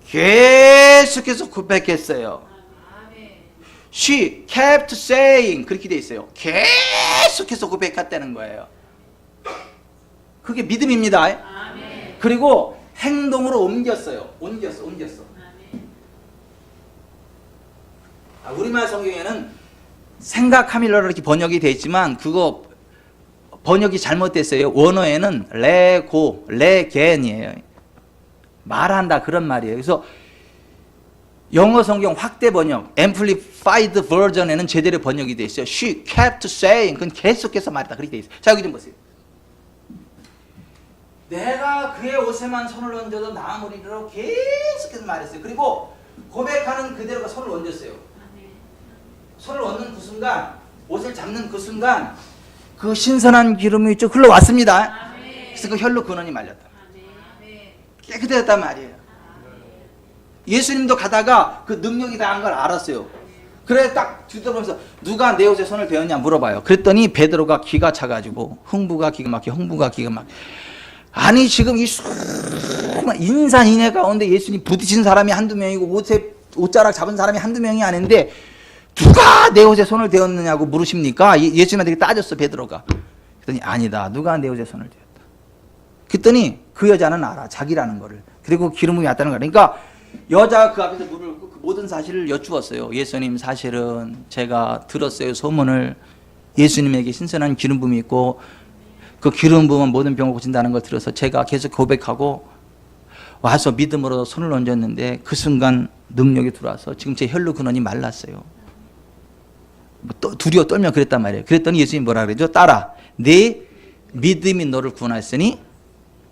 Speaker 1: 계속해서 고백했어요. She kept saying, 그렇게 돼 있어요. 계속해서 고백했다는 거예요. 그게 믿음입니다. 그리고 행동으로 옮겼어요. 옮겼어. 우리말 성경에는 생각함일로 이렇게 번역이 되어 있지만 그거 번역이 잘못됐어요. 원어에는 레겐이에요. 말한다 그런 말이에요. 그래서 영어 성경 확대 번역 Amplified Version에는 제대로 번역이 되어 있어요. She kept saying, 그건 계속해서 말했다 그렇게 되어 있어요. 자, 여기 좀 보세요. 내가 그의 옷에만 손을 얹어도 나으리라고 계속해서 말했어요. 그리고 고백하는 그대로가 손을 얹었어요. 손을 얹는 그 순간, 옷을 잡는 그 순간 그 신선한 기름이 쭉 흘러왔습니다. 그래서 그 혈로 근원이 말렸다. 깨끗해졌단 말이에요. 예수님도 가다가 그 능력이 다한 걸 알았어요. 그래 딱 뒤돌아보면서 누가 내 옷에 손을 대었냐 물어봐요. 그랬더니 베드로가 기가 차가지고 흥부가 기가 막혀. 아니 지금 이 수많은 인산인해 가운데 예수님 부딪힌 사람이 한두 명이고 옷자락 잡은 사람이 한두 명이 아닌데 누가 내 옷에 손을 대었느냐고 물으십니까? 예수님한테 따졌어 베드로가. 그랬더니 아니다. 누가 내 옷에 손을 대었다. 그랬더니 그 여자는 알아. 자기라는 거를. 그리고 기름 부음이 왔다는 거야. 그러니까 여자가 그 앞에서 물을 붓고 그 모든 사실을 여쭈었어요. 예수님, 사실은 제가 들었어요. 소문을. 예수님에게 신선한 기름 부음이 있고 그 기름 부음은 모든 병을 고친다는 걸 들어서 제가 계속 고백하고 와서 믿음으로 손을 얹었는데 그 순간 능력이 들어와서 지금 제 혈루 근원이 말랐어요. 두려워 떨며 그랬단 말이에요. 그랬더니 예수님이 뭐라 그러죠? 딸아, 내 믿음이 너를 구원했으니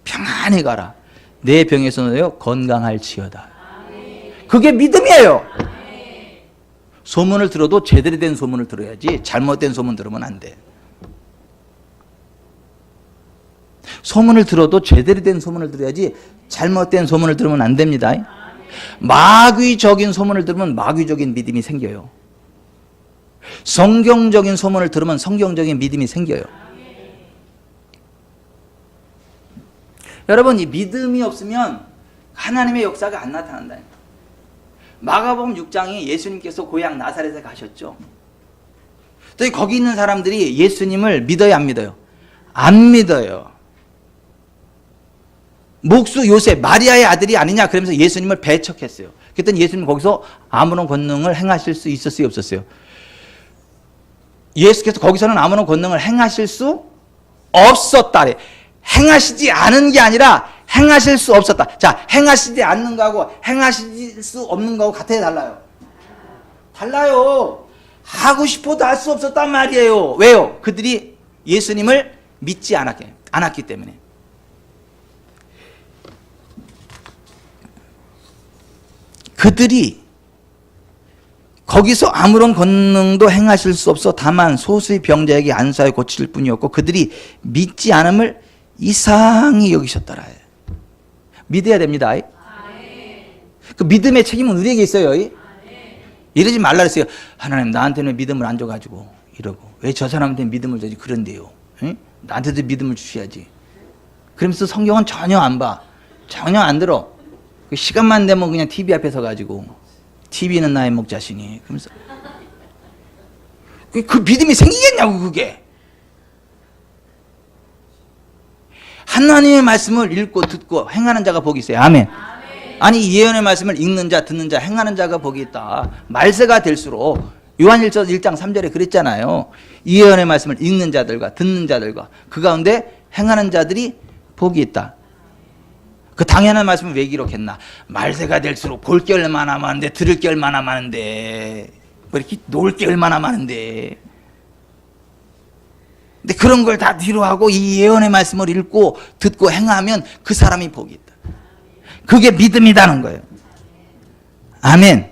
Speaker 1: 평안히 가라. 내 병에서 너요 건강할지어다. 그게 믿음이에요. 소문을 들어도 제대로 된 소문을 들어야지 잘못된 소문 들으면 안 돼. 소문을 들어도 제대로 된 소문을 들어야지 잘못된 소문을 들으면 안 됩니다. 마귀적인 소문을 들으면 마귀적인 믿음이 생겨요. 성경적인 소문을 들으면 성경적인 믿음이 생겨요. 여러분, 이 믿음이 없으면 하나님의 역사가 안 나타난다. 마가복음 6장에 예수님께서 고향 나사렛에 가셨죠. 또 거기 있는 사람들이 예수님을 믿어요, 안 믿어요? 안 믿어요. 목수 요셉, 마리아의 아들이 아니냐 그러면서 예수님을 배척했어요. 그랬더니 예수님 거기서 아무런 권능을 행하실 수 있었어요, 없었어요? 예수께서 거기서는 아무런 권능을 행하실 수 없었다. 행하시지 않은 게 아니라 행하실 수 없었다. 자, 행하시지 않는 거하고 행하실 수 없는 거하고 같아요, 달라요? 달라요. 하고 싶어도 할 수 없었단 말이에요. 왜요? 그들이 예수님을 믿지 않았기 때문에. 그들이 거기서 아무런 권능도 행하실 수 없어 다만 소수의 병자에게 안수하여 고칠 뿐이었고 그들이 믿지 않음을 이상히 여기셨더라. 믿어야 됩니다. 그 믿음의 책임은 우리에게 있어요. 이러지 말라 그랬어요. 하나님 나한테는 믿음을 안 줘가지고 이러고 왜 저 사람한테는 믿음을 줘야지 그런데요. 응? 나한테도 믿음을 주셔야지. 그러면서 성경은 전혀 안 봐. 전혀 안 들어. 그 시간만 되면 그냥 TV 앞에 서가지고 TV는 나의 목자시니 그러면서 그 믿음이 생기겠냐고. 그게 하나님의 말씀을 읽고 듣고 행하는 자가 복이 있어요. 아멘. 아니 예언의 말씀을 읽는 자 듣는 자 행하는 자가 복이 있다. 말세가 될수록 요한일서 1장 3절에 그랬잖아요. 예언의 말씀을 읽는 자들과 듣는 자들과 그 가운데 행하는 자들이 복이 있다. 그 당연한 말씀을 왜 기록했나? 말세가 될수록 볼 게 얼마나 많은데 들을 게 얼마나 많은데 뭐 이렇게 놀 게 얼마나 많은데. 근데 그런 걸 다 뒤로 하고 이 예언의 말씀을 읽고 듣고 행하면 그 사람이 복이 있다. 그게 믿음이라는 거예요. 아멘.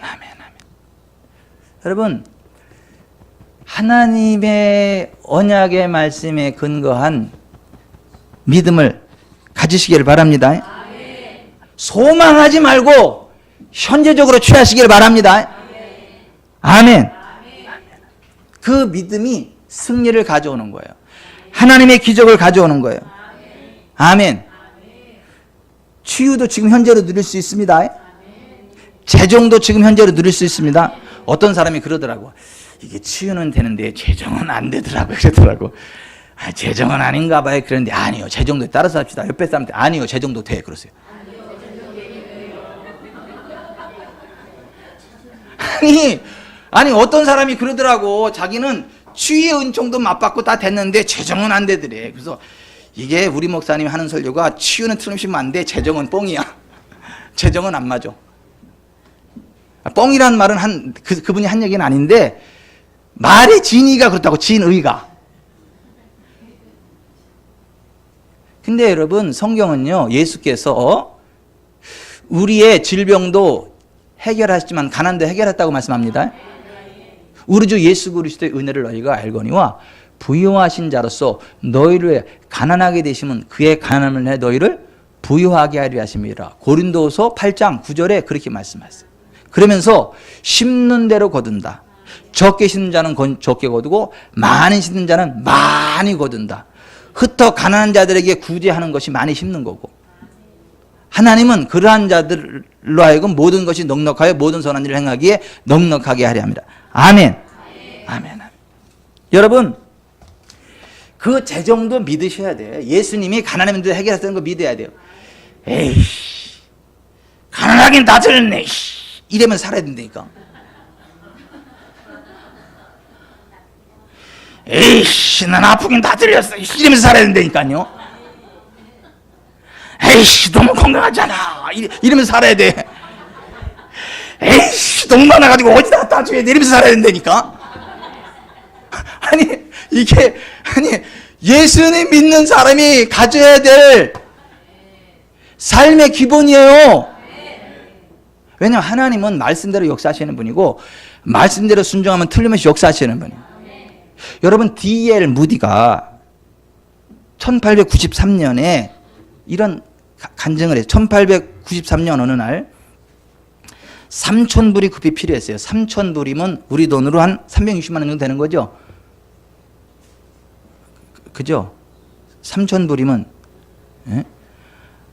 Speaker 1: 아멘. 여러분, 하나님의 언약의 말씀에 근거한 믿음을 가지시길 바랍니다. 소망하지 말고 현재적으로 취하시길 바랍니다. 아멘. 그 믿음이 승리를 가져오는 거예요. 하나님의 기적을 가져오는 거예요. 아멘. 치유도 지금 현재로 누릴 수 있습니다. 재정도 지금 현재로 누릴 수 있습니다. 어떤 사람이 그러더라고. 이게 치유는 되는데 재정은 안 되더라고요. 그러더라고. 아, 재정은 아닌가 봐요. 그런데 아니요. 재정도에 따라서 합시다. 옆에 사람한테 아니요. 재정도 돼. 그러세요. 아니 어떤 사람이 그러더라고. 자기는 치유의 은총도 맛받고 다 됐는데 재정은 안 되더래. 그래서 이게 우리 목사님이 하는 설교가 치유는 틀림없이 안 돼. 재정은 뻥이야. 재정은 안 맞아. 뻥이란 말은 그분이 한 얘기는 아닌데 말의 진의가 그렇다고. 진의가. 근데 여러분 성경은요 예수께서 우리의 질병도 해결하시지만 가난도 해결했다고 말씀합니다. 우리 주 예수 그리스도의 은혜를 너희가 알거니와 부유하신 자로서 너희를 가난하게 되시면 그의 가난을 내 너희를 부유하게 하려 하심이라. 고린도서 8장 9절에 그렇게 말씀하세요. 그러면서 심는 대로 거둔다. 적게 심는 자는 적게 거두고 많이 심는 자는 많이 거둔다. 흩어 가난한 자들에게 구제하는 것이 많이 심는 거고 하나님은 그러한 자들로 하여금 모든 것이 넉넉하여 모든 선한 일을 행하기에 넉넉하게 하려 합니다. 아멘. 아멘. 여러분 그 재정도 믿으셔야 돼요. 예수님이 가난한 분들 해결하시는 거 믿어야 돼요. 에이씨, 가난하긴 다 들었네. 이러면 살아야 된다니까. 에이씨, 난 아프긴 다 들렸어. 이러면서 살아야 된다니까요. 에이씨, 너무 건강하잖아. 이러면서 살아야 돼. 에이씨, 너무 많아가지고 어디다 따줘야 돼. 이러면서 살아야 된다니까. 아니, 예수님 믿는 사람이 가져야 될 삶의 기본이에요. 왜냐하면 하나님은 말씀대로 역사하시는 분이고, 말씀대로 순종하면 틀림없이 역사하시는 분이에요. 여러분, D.L. 무디가 1893년에 이런 간증을 해요. 1893년 어느 날 3,000불이 급히 필요했어요. 3,000불이면 우리 돈으로 한 360만 원 정도 되는 거죠. 그죠? 3,000불이면, 예?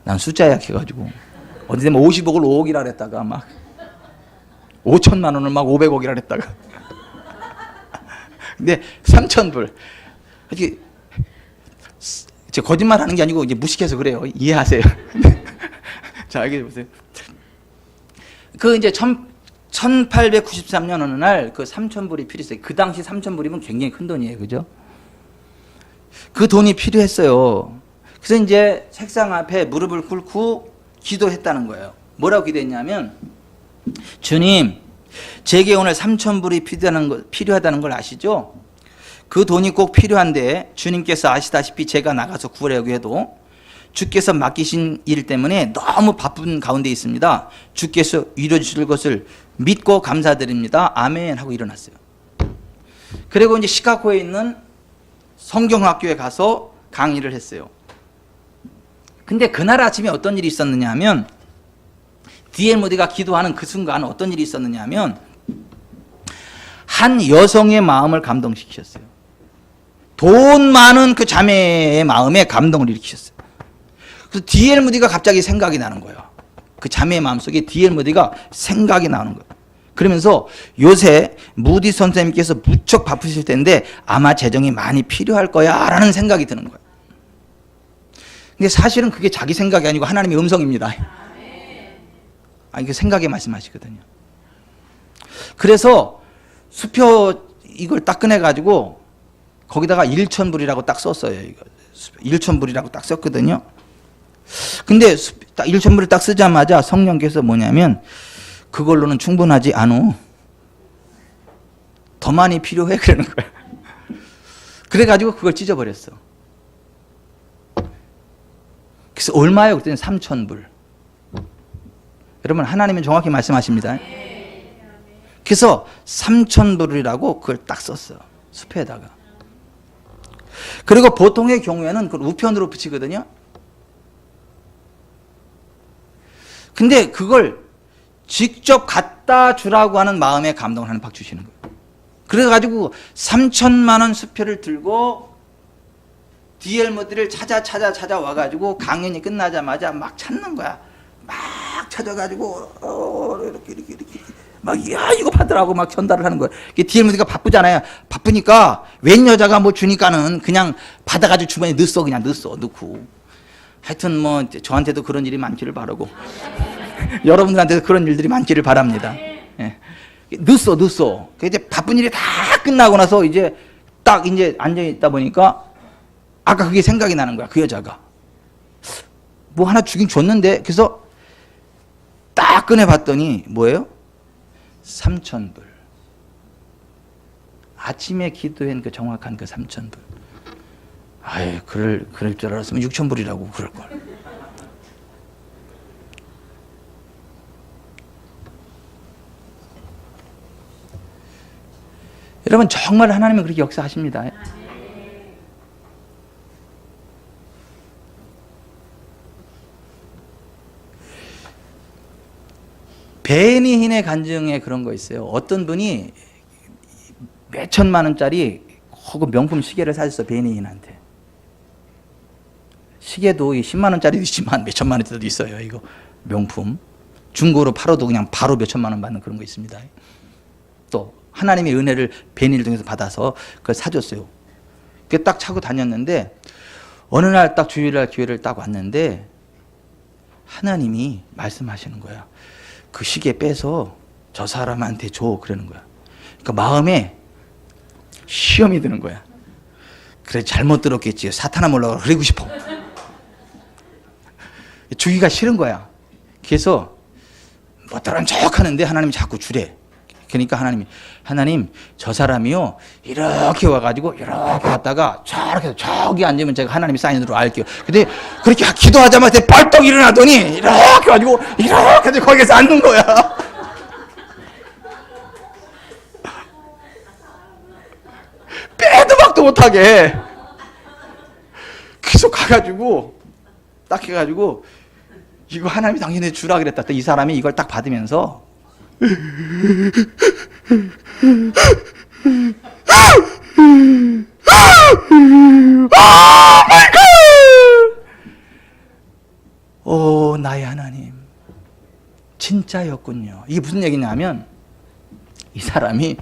Speaker 1: 난 숫자 약해가지고 어디 되면 50억을 5억이라 그랬다가 막 5천만 원을 막 500억이라 그랬다가 근데 3,000불 이게 제가 거짓말 하는 게 아니고 이제 무식해서 그래요. 이해하세요. 자, 여기 보세요. 그 이제 1893년 어느 날 그 3,000불이 필요했어요. 그 당시 3,000불이면 굉장히 큰 돈이에요. 그죠? 그 돈이 필요했어요. 그래서 이제 책상 앞에 무릎을 꿇고 기도했다는 거예요. 뭐라고 기도했냐면, 주님, 제게 오늘 3,000불이 필요하다는 걸 아시죠? 그 돈이 꼭 필요한데 주님께서 아시다시피 제가 나가서 구하려고 해도 주께서 맡기신 일 때문에 너무 바쁜 가운데 있습니다. 주께서 이루어 주실 것을 믿고 감사드립니다. 아멘 하고 일어났어요. 그리고 이제 시카고에 있는 성경학교에 가서 강의를 했어요. 근데 그날 아침에 어떤 일이 있었느냐 하면, D.L. 무디가 기도하는 그 순간 어떤 일이 있었느냐 하면, 한 여성의 마음을 감동시키셨어요. 돈 많은 그 자매의 마음에 감동을 일으키셨어요. 그래서 D.L. 무디가 갑자기 생각이 나는 거예요. 그 자매의 마음속에 D.L. 무디가 생각이 나는 거예요. 그러면서 요새 무디 선생님께서 무척 바쁘실 텐데 아마 재정이 많이 필요할 거야 라는 생각이 드는 거예요. 근데 사실은 그게 자기 생각이 아니고 하나님의 음성입니다. 이게 생각에 말씀하시거든요. 그래서 수표 이걸 딱 꺼내가지고 거기다가 1,000불이라고 딱 썼어요. 이거 1,000불이라고 딱 썼거든요. 근데 1,000불을 딱 쓰자마자 성령께서 뭐냐면, 그걸로는 충분하지 않어. 더 많이 필요해. 그러는 거야. 그래가지고 그걸 찢어버렸어. 그래서 얼마예요? 그랬더니 3,000불. 여러분, 하나님은 정확히 말씀하십니다. 그래서 3,000불이라고 그걸 딱 썼어요. 수표에다가. 그리고 보통의 경우에는 그걸 우편으로 붙이거든요. 근데 그걸 직접 갖다 주라고 하는 마음의 감동을 하는 박 주시는 거예요. 그래가지고 3,000만 원 수표를 들고 D.L. 무디를 찾아와가지고 강연이 끝나자마자 막 찾는 거야. 막 찾아가지고 이렇게 막 야 이거 받으라고 막 전달을 하는 거예요. D.L. 무디가 바쁘잖아요. 바쁘니까 웬 여자가 뭐 주니까는 그냥 받아가지고 주머니에 넣고. 하여튼 뭐 저한테도 그런 일이 많기를 바라고 여러분들한테도 그런 일들이 많기를 바랍니다. 예. 늦어. 이제 바쁜 일이 다 끝나고 나서 이제 딱 이제 앉아 있다 보니까 아까 그게 생각이 나는 거야. 그 여자가 뭐 하나 주긴 줬는데, 그래서 딱 꺼내 봤더니 뭐예요? 3,000불. 아침에 기도한 그 정확한 그 3,000불. 아이, 그럴 줄 알았으면 6,000불이라고 그럴 걸. 여러분, 정말 하나님은 그렇게 역사하십니다. 베니힌의 간증에 그런 거 있어요. 어떤 분이 몇 천만 원짜리 혹은 명품 시계를 사줬어, 베니힌한테. 시계도 10만 원짜리도 있지만 몇 천만 원짜리도 있어요. 이거 명품. 중고로 팔아도 그냥 바로 몇 천만 원 받는 그런 거 있습니다. 또 하나님의 은혜를 베니를 통해서 받아서 그걸 사줬어요. 그게 딱 차고 다녔는데 어느 날 딱 주일날 교회를 딱 왔는데 하나님이 말씀하시는 거야. 그 시계 빼서 저 사람한테 줘. 그러는 거야. 그러니까 마음에 시험이 드는 거야. 그래, 잘못 들었겠지. 사탄아 몰라. 그러고 싶어. 주기가 싫은 거야. 그래서 뭐 다른 척 하는데 하나님이 자꾸 주래. 그러니까 하나님 저 사람이요 이렇게 와가지고 이렇게 왔다가 저기 앉으면 제가 하나님의 사인으로 알게요. 근데 그렇게 기도하자마자 벌떡 일어나더니 이렇게 와가지고 이렇게 거기서 앉는 거야. 빼도 박도 못하게. 계속 가가지고 딱 해가지고 이거 하나님이 당신이 주라 그랬다. 이 사람이 이걸 딱 받으면서 오 나의 하나님 진짜였군요. 이게 무슨 얘기냐면 이 사람이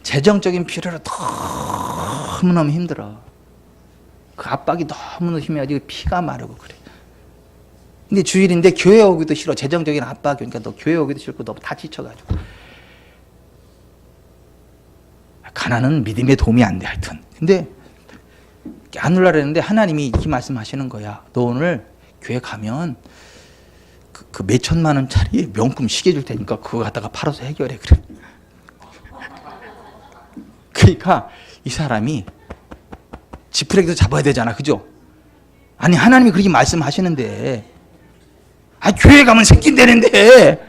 Speaker 1: 재정적인 필요로 너무너무 힘들어. 그 압박이 너무너무 심해가지고 피가 마르고 그래. 근데 주일인데 교회 오기도 싫어. 재정적인 압박이 오니까 너 교회 오기도 싫고 너무 다 지쳐가지고. 가난은 믿음에 도움이 안 돼 하여튼. 근데 안 올라 그랬는데 하나님이 이렇게 말씀하시는 거야. 너 오늘 교회 가면 그 몇천만 원짜리 명품 시계 줄 테니까 그거 갖다가 팔아서 해결해. 그래. 그러니까 이 사람이 지푸라기도 잡아야 되잖아. 그죠? 아니 하나님이 그렇게 말씀하시는데 교회 가면 생긴다는데.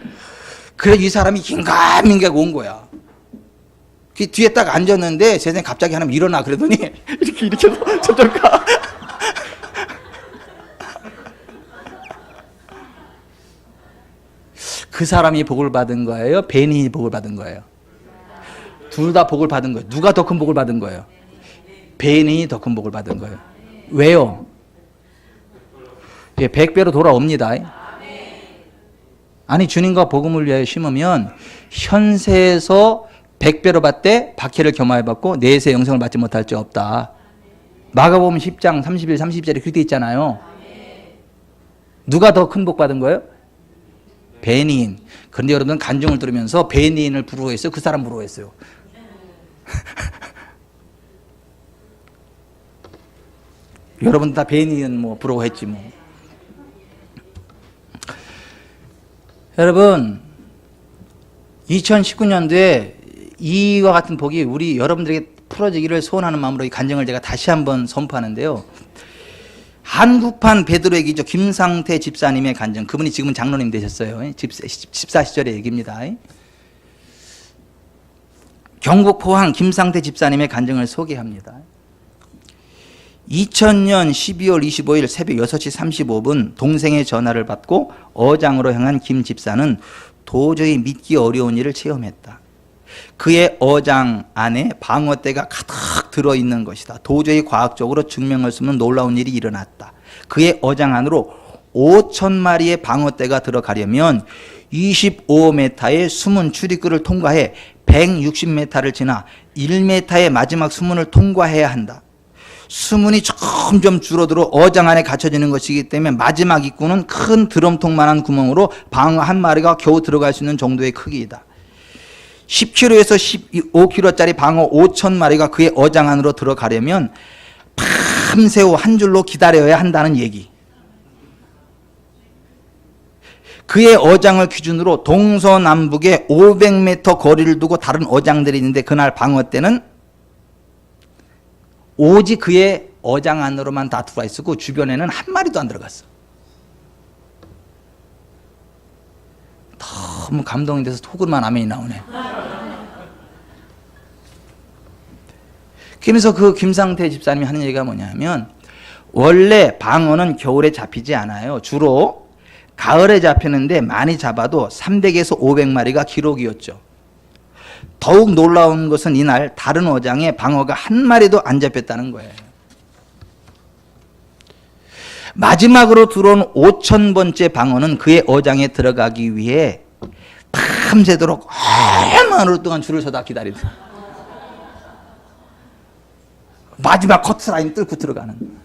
Speaker 1: 그래 이 사람이 긴가민가 온 거야. 그 뒤에 딱 앉았는데 세상에 갑자기 하나님 일어나 그러더니 이렇게 해서 저쪽 가. 그 사람이 복을 받은 거예요? 베니이 복을 받은 거예요? 둘 다 복을 받은 거예요. 누가 더 큰 복을 받은 거예요? 베니이 더 큰 복을 받은 거예요. 왜요? 100배로 돌아옵니다. 아니 주님과 복음을 위하여 심으면 현세에서 100배로 받되 박해를 겸하여 받고 내세 영생을 받지 못할 자 없다. 마가복음 10장 31, 32절에 그렇게 돼 있잖아요. 누가 더 큰 복 받은 거예요? 베니인. 그런데 여러분 간증을 들으면서 베니인을 부러워했어요? 그 사람 부러워했어요? 여러분 다 베니인 뭐 부러워했지 뭐. 여러분 2019년도에 이와 같은 복이 우리 여러분들에게 풀어지기를 소원하는 마음으로 이 간증을 제가 다시 한번 선포하는데요. 한국판 베드로에게죠. 김상태 집사님의 간증. 그분이 지금은 장로님 되셨어요. 집사 시절의 얘기입니다. 경북 포항 김상태 집사님의 간증을 소개합니다. 2000년 12월 25일 새벽 6시 35분 동생의 전화를 받고 어장으로 향한 김 집사는 도저히 믿기 어려운 일을 체험했다. 그의 어장 안에 방어떼가 가득 들어있는 것이다. 도저히 과학적으로 증명할 수 없는 놀라운 일이 일어났다. 그의 어장 안으로 5,000마리의 방어떼가 들어가려면 25m의 수문 출입구를 통과해 160m를 지나 1m의 마지막 수문을 통과해야 한다. 수문이 점점 줄어들어 어장 안에 갇혀지는 것이기 때문에 마지막 입구는 큰 드럼통만한 구멍으로 방어 한 마리가 겨우 들어갈 수 있는 정도의 크기이다. 10kg에서 15kg짜리 방어 5,000마리가 그의 어장 안으로 들어가려면 밤새워 한 줄로 기다려야 한다는 얘기. 그의 어장을 기준으로 동서남북에 500m 거리를 두고 다른 어장들이 있는데 그날 방어 때는 오직 그의 어장 안으로만 다 들어와 있었고 주변에는 한 마리도 안 들어갔어. 너무 감동이 돼서 속으로만 아멘이 나오네. 그러면서 그 김상태 집사님이 하는 얘기가 뭐냐면 원래 방어는 겨울에 잡히지 않아요. 주로 가을에 잡히는데 많이 잡아도 300에서 500마리가 기록이었죠. 더욱 놀라운 것은 이날 다른 어장에 방어가 한 마리도 안 잡혔다는 거예요. 마지막으로 들어온 5,000번째 방어는 그의 어장에 들어가기 위해 밤새도록 얼마나 오랫동안 줄을 서다 기다리다. 마지막 커트라인 뚫고 들어가는.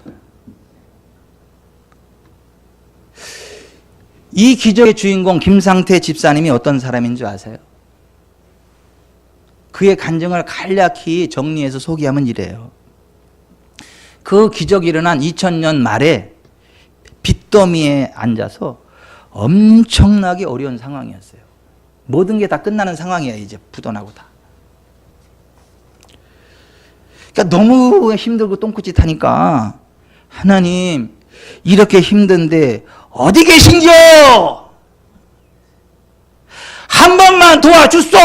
Speaker 1: 이 기적의 주인공 김상태 집사님이 어떤 사람인 줄 아세요? 그의 간증을 간략히 정리해서 소개하면 이래요. 그 기적이 일어난 2000년 말에 빚더미에 앉아서 엄청나게 어려운 상황이었어요. 모든 게 다 끝나는 상황이야. 이제 부도나고 다. 그러니까 너무 힘들고 똥꾸짓하니까 하나님 이렇게 힘든데 어디 계신겨? 한 번만 도와주소.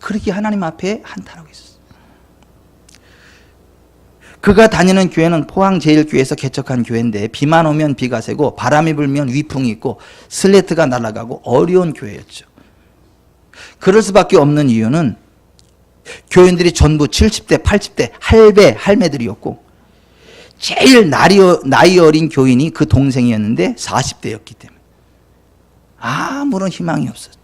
Speaker 1: 그렇게 하나님 앞에 한탄하고 있었어요. 그가 다니는 교회는 포항제일교회에서 개척한 교회인데 비만 오면 비가 새고 바람이 불면 위풍이 있고 슬레이트가 날아가고 어려운 교회였죠. 그럴 수밖에 없는 이유는 교인들이 전부 70대, 80대 할배, 할매들이었고 제일 나이 어린 교인이 그 동생이었는데 40대였기 때문에 아무런 희망이 없었죠.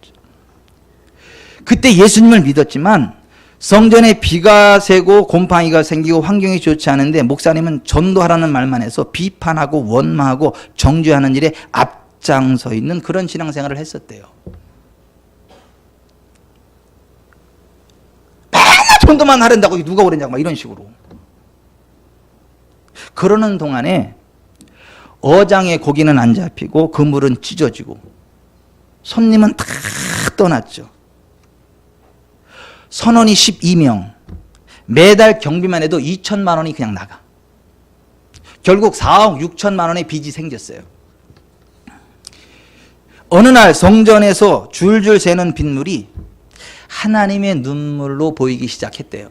Speaker 1: 그때 예수님을 믿었지만 성전에 비가 새고 곰팡이가 생기고 환경이 좋지 않은데 목사님은 전도하라는 말만 해서 비판하고 원망하고 정죄하는 일에 앞장서 있는 그런 신앙생활을 했었대요. 맨날 전도만 하란다고 누가 그랬냐고 막 이런 식으로. 그러는 동안에 어장에 고기는 안 잡히고 그물은 찢어지고 손님은 다 떠났죠. 선원이 12명, 매달 경비만 해도 2천만 원이 그냥 나가. 결국 4억 6천만 원의 빚이 생겼어요. 어느 날 성전에서 줄줄 새는 빗물이 하나님의 눈물로 보이기 시작했대요.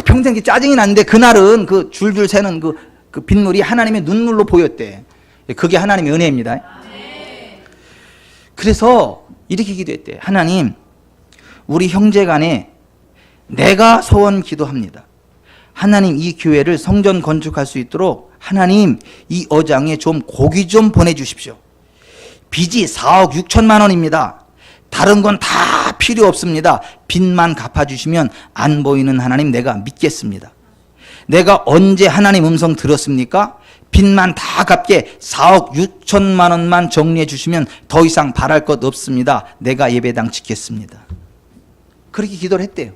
Speaker 1: 평생 짜증이 났는데 그날은 그 줄줄 새는 그 빗물이 하나님의 눈물로 보였대. 그게 하나님의 은혜입니다. 그래서 이렇게 기도했대. 하나님, 우리 형제 간에 내가 소원 기도합니다. 하나님, 이 교회를 성전 건축할 수 있도록 하나님 이 어장에 좀 고기 좀 보내주십시오. 빚이 4억 6천만 원입니다. 다른 건 다 필요 없습니다. 빚만 갚아주시면 안 보이는 하나님 내가 믿겠습니다. 내가 언제 하나님 음성 들었습니까? 빚만 다 갚게 4억 6천만 원만 정리해 주시면 더 이상 바랄 것 없습니다. 내가 예배당 짓겠습니다. 그렇게 기도를 했대요.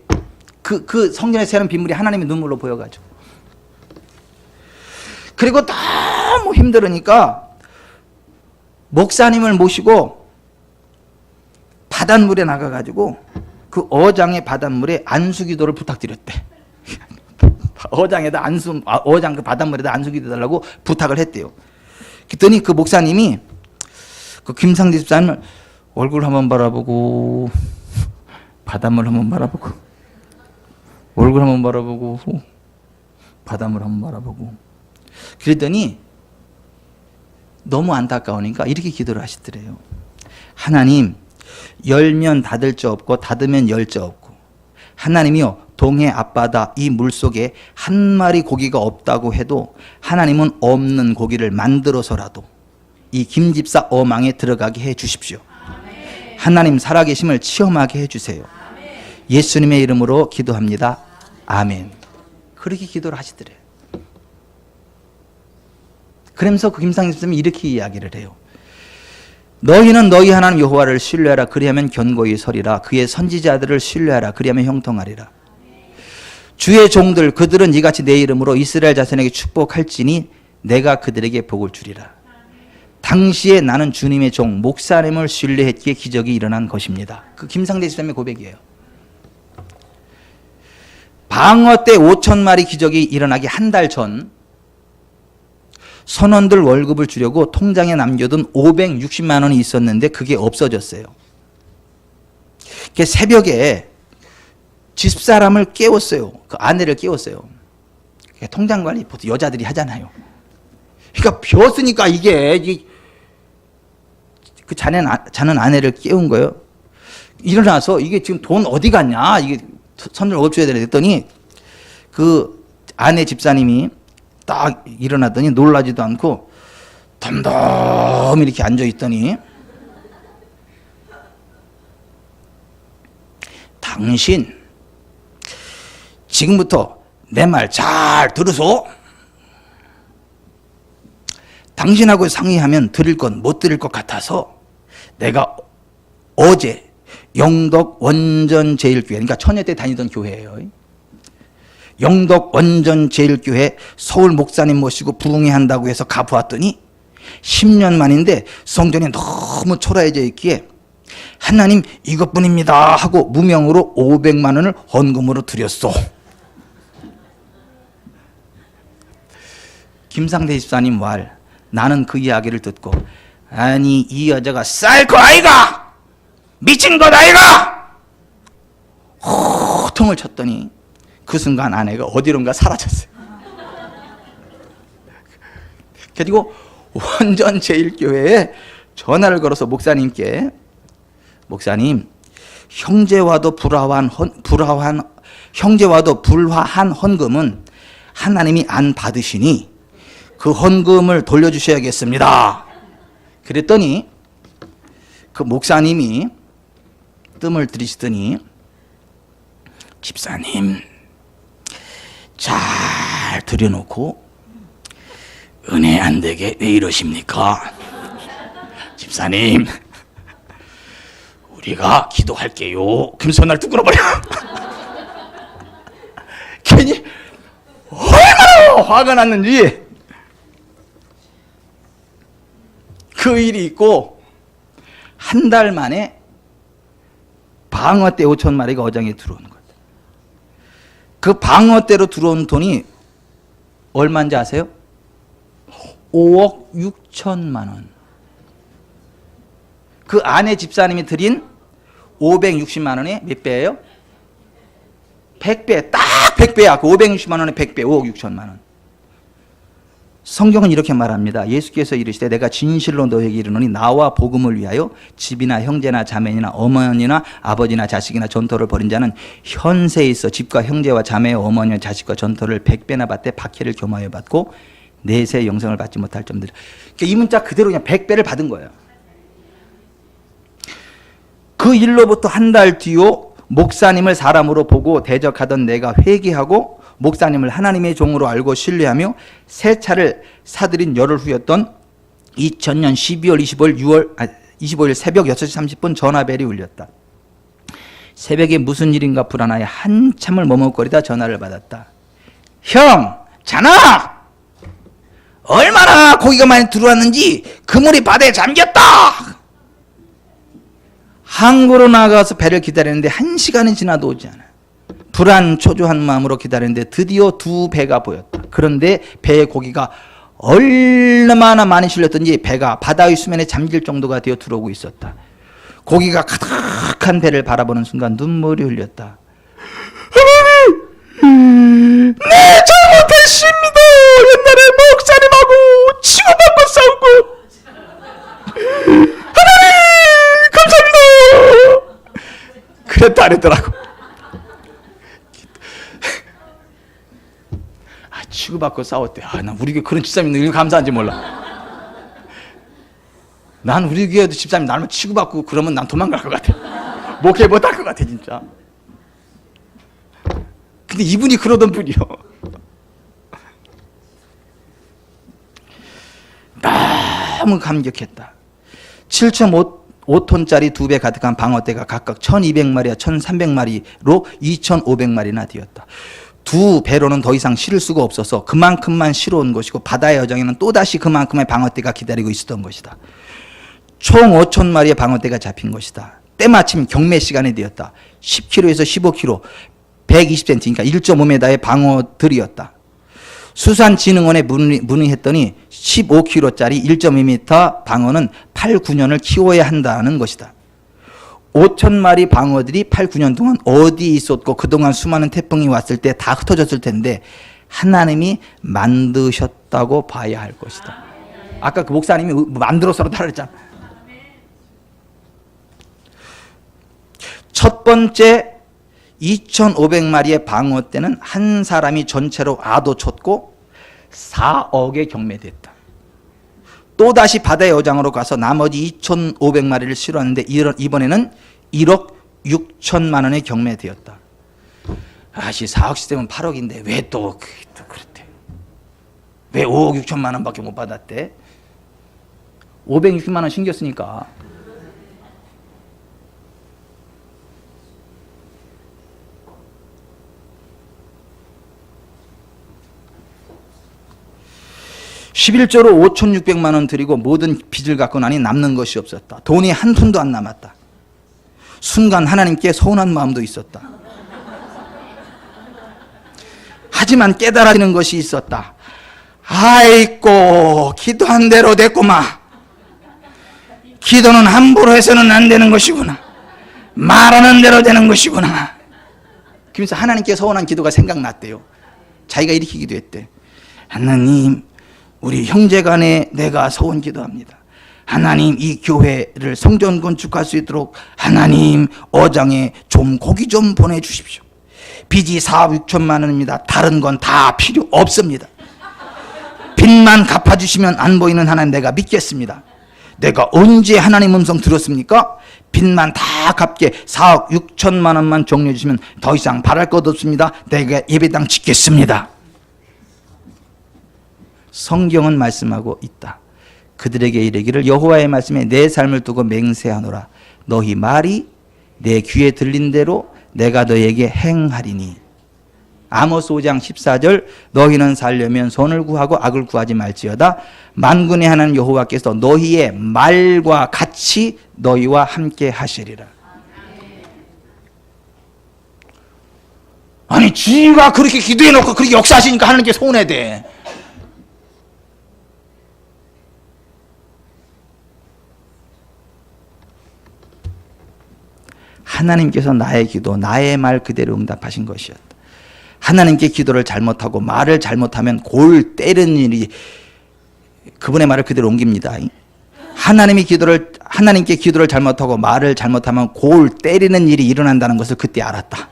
Speaker 1: 그 성전에 새는 빗물이 하나님의 눈물로 보여가지고. 그리고 너무 힘들으니까 목사님을 모시고 바닷물에 나가가지고 그 어장의 바닷물에 안수기도를 부탁드렸대. 어장에다 어장 그 바닷물에다 안수기도 달라고 부탁을 했대요. 그랬더니 그 목사님이 그 김상대 집사님을 얼굴 한번 바라보고 바닷물 한번 바라보고 얼굴 한번 바라보고 바닷물 한번 바라보고 그랬더니 너무 안타까우니까 이렇게 기도를 하시더래요. 하나님, 열면 닫을 자 없고 닫으면 열 자 없고 하나님이요, 동해 앞바다 이 물속에 한 마리 고기가 없다고 해도 하나님은 없는 고기를 만들어서라도 이 김집사 어망에 들어가게 해 주십시오. 하나님 살아계심을 체험하게 해 주세요. 예수님의 이름으로 기도합니다. 아멘. 그렇게 기도를 하시더래요. 그러면서 그 김상희 선생님이 이렇게 이야기를 해요. 너희는 너희 하나님 여호와를 신뢰하라. 그리하면 견고히 서리라. 그의 선지자들을 신뢰하라. 그리하면 형통하리라. 주의 종들 그들은 이같이 내 이름으로 이스라엘 자손에게 축복할지니 내가 그들에게 복을 주리라. 당시에 나는 주님의 종 목사님을 신뢰했기에 기적이 일어난 것입니다. 그 김상대 집사님의 고백이에요. 방어 때 5,000마리 기적이 일어나기 한 달 전 선원들 월급을 주려고 통장에 남겨둔 560만 원이 있었는데 그게 없어졌어요. 새벽에 집사람을 깨웠어요. 그 아내를 깨웠어요. 통장 관리 보통 여자들이 하잖아요. 그러니까 비었으니까 이게 그 자는 아내를 깨운 거예요. 일어나서 이게 지금 돈 어디 갔냐? 이게 선을 어줘야 되나 했더니 그 아내 집사님이 딱 일어나더니 놀라지도 않고 덤덤 이렇게 앉아 있더니
Speaker 2: 당신 지금부터 내 말 잘 들으소. 당신하고 상의하면 드릴 건 못 드릴 것 같아서 내가 어제 영덕 원전제일교회, 그러니까 처녀 때 다니던 교회예요. 영덕 원전제일교회 서울 목사님 모시고 부흥회 한다고 해서 가보았더니 10년 만인데 성전이 너무 초라해져 있기에 하나님 이것뿐입니다 하고 무명으로 500만 원을 헌금으로 드렸소. 김상대 집사님 말, 나는 그 이야기를 듣고 아니 이 여자가 사이코 아이가? 미친 것 아이가? 호통을 쳤더니 그 순간 아내가 어디론가 사라졌어요. 그리고 원전제일교회에 전화를 걸어서 목사님께, 목사님 형제와도 불화한 헌금은 하나님이 안 받으시니 그 헌금을 돌려주셔야겠습니다. 그랬더니 그 목사님이 뜸을 들이시더니 집사님 잘 들여놓고 은혜 안 되게 왜 이러십니까? 집사님 우리가 기도할게요. 그럼 전화를 뚝 끊어버려. 괜히 얼마나 화가 났는지. 그 일이 있고 한 달 만에 방어떼 5천 마리가 어장에 들어오는 거예요. 그 방어떼로 들어온 돈이 얼마인지 아세요? 5억 6천만 원. 그 아내 집사님이 드린 560만 원에 몇 배예요? 100배, 딱 100배야. 그 560만 원에 100배, 5억 6천만 원. 성경은 이렇게 말합니다. 예수께서 이르시되 내가 진실로 너에게 이르노니 나와 복음을 위하여 집이나 형제나 자매나 어머니나 아버지나 자식이나 전토를 벌인 자는 현세에 있어 집과 형제와 자매와 어머니와 자식과 전토를 100배나 받되 박해를 교마하여 받고 내세 영생을 받지 못할 점들. 그러니까 이 문자 그대로 그냥 100배를 받은 거예요. 그 일로부터 한 달 뒤요 목사님을 사람으로 보고 대적하던 내가 회개하고 목사님을 하나님의 종으로 알고 신뢰하며 새 차를 사들인 열흘 후였던 2000년 12월 25일 새벽 6시 30분 전화벨이 울렸다. 새벽에 무슨 일인가 불안하여 한참을 머뭇거리다 전화를 받았다. 형, 자나! 얼마나 고기가 많이 들어왔는지 그물이 바다에 잠겼다! 항구로 나가서 배를 기다리는데 1시간이 지나도 오지 않아. 불안 초조한 마음으로 기다리는데 드디어 두 배가 보였다. 그런데 배의 고기가 얼마나 많이 실렸던지 배가 바다의 수면에 잠길 정도가 되어 들어오고 있었다. 고기가 가득한 배를 바라보는 순간 눈물이 흘렸다. 하나님, 네 잘못했습니다. 옛날에 목사님하고 치고받고 싸우고 하나님 감사합니다. 그랬다 안 했더라고. 치고받고 싸웠대. 난 우리 교회 그런 집사님 있는 게 감사한지 몰라. 난 우리 교회도 집사님 나를 치고받고 그러면 난 도망갈 것 같아. 목회 못할 것 같아 진짜. 근데 이분이 그러던 분이요. 너무 감격했다. 7.5톤짜리 두 배 가득한 방어대가 각각 1200마리와 1300마리로 2500마리나 되었다. 두 배로는 더 이상 실을 수가 없어서 그만큼만 실어온 것이고 바다의 여정에는 또다시 그만큼의 방어대가 기다리고 있었던 것이다. 총 5,000마리의 방어대가 잡힌 것이다. 때마침 경매 시간이 되었다. 10kg에서 15kg, 120cm, 그러니까 1.5m의 방어들이었다. 수산진흥원에 문의했더니 15kg짜리 1.2m 방어는 8, 9년을 키워야 한다는 것이다. 5,000마리 방어들이 8, 9년 동안 어디에 있었고 그동안 수많은 태풍이 왔을 때 다 흩어졌을 텐데 하나님이 만드셨다고 봐야 할 것이다. 아까 그 목사님이 만들어서라도 하라 그랬잖아. 첫 번째 2,500마리의 방어 때는 한 사람이 전체로 아도 쳤고 4억에 경매됐다. 또다시 바다의 어장으로 가서 나머지 2,500마리를 실었는데 이번에는 1억 6천만 원에 경매되었다. 아씨 4억 시대면 8억인데 왜 또 그랬대? 왜 5억 6천만 원밖에 못 받았대? 560만 원 신겼으니까. (11조로) 5,600만 원 드리고 모든 빚을 갚고 나니 남는 것이 없었다. 돈이 한 푼도 안 남았다. 순간 하나님께 서운한 마음도 있었다. 하지만 깨달아지는 것이 있었다. 아이고 기도한 대로 됐구만. 기도는 함부로 해서는 안 되는 것이구나. 말하는 대로 되는 것이구나. 그러면서 하나님께 서운한 기도가 생각났대요. 자기가 이렇게 기도했대. 하나님, 우리 형제간에 내가 서운 기도합니다. 하나님, 이 교회를 성전 건축할 수 있도록 하나님 어장에 좀 고기 좀 보내주십시오. 빚이 4억 6천만 원입니다. 다른 건 다 필요 없습니다. 빚만 갚아주시면 안 보이는 하나님 내가 믿겠습니다. 내가 언제 하나님 음성 들었습니까? 빚만 다 갚게 4억 6천만 원만 정리해 주시면 더 이상 바랄 것 없습니다. 내가 예배당 짓겠습니다. 성경은 말씀하고 있다. 그들에게 이르기를 여호와의 말씀에 내 삶을 두고 맹세하노라. 너희 말이 내 귀에 들린 대로 내가 너에게 행하리니. 아모스 5장 14절 너희는 살려면 선을 구하고 악을 구하지 말지어다. 만군의 하나님 여호와께서 너희의 말과 같이 너희와 함께 하시리라. 아니 주가 그렇게 기도해 놓고 그렇게 역사하시니까 하나님께 서운해 돼. 하나님께서 나의 기도, 나의 말 그대로 응답하신 것이었다. 하나님께 기도를 잘못하고 말을 잘못하면 골 때리는 일이 그분의 말을 그대로 옮깁니다. 하나님께 기도를 잘못하고 말을 잘못하면 골 때리는 일이 일어난다는 것을 그때 알았다.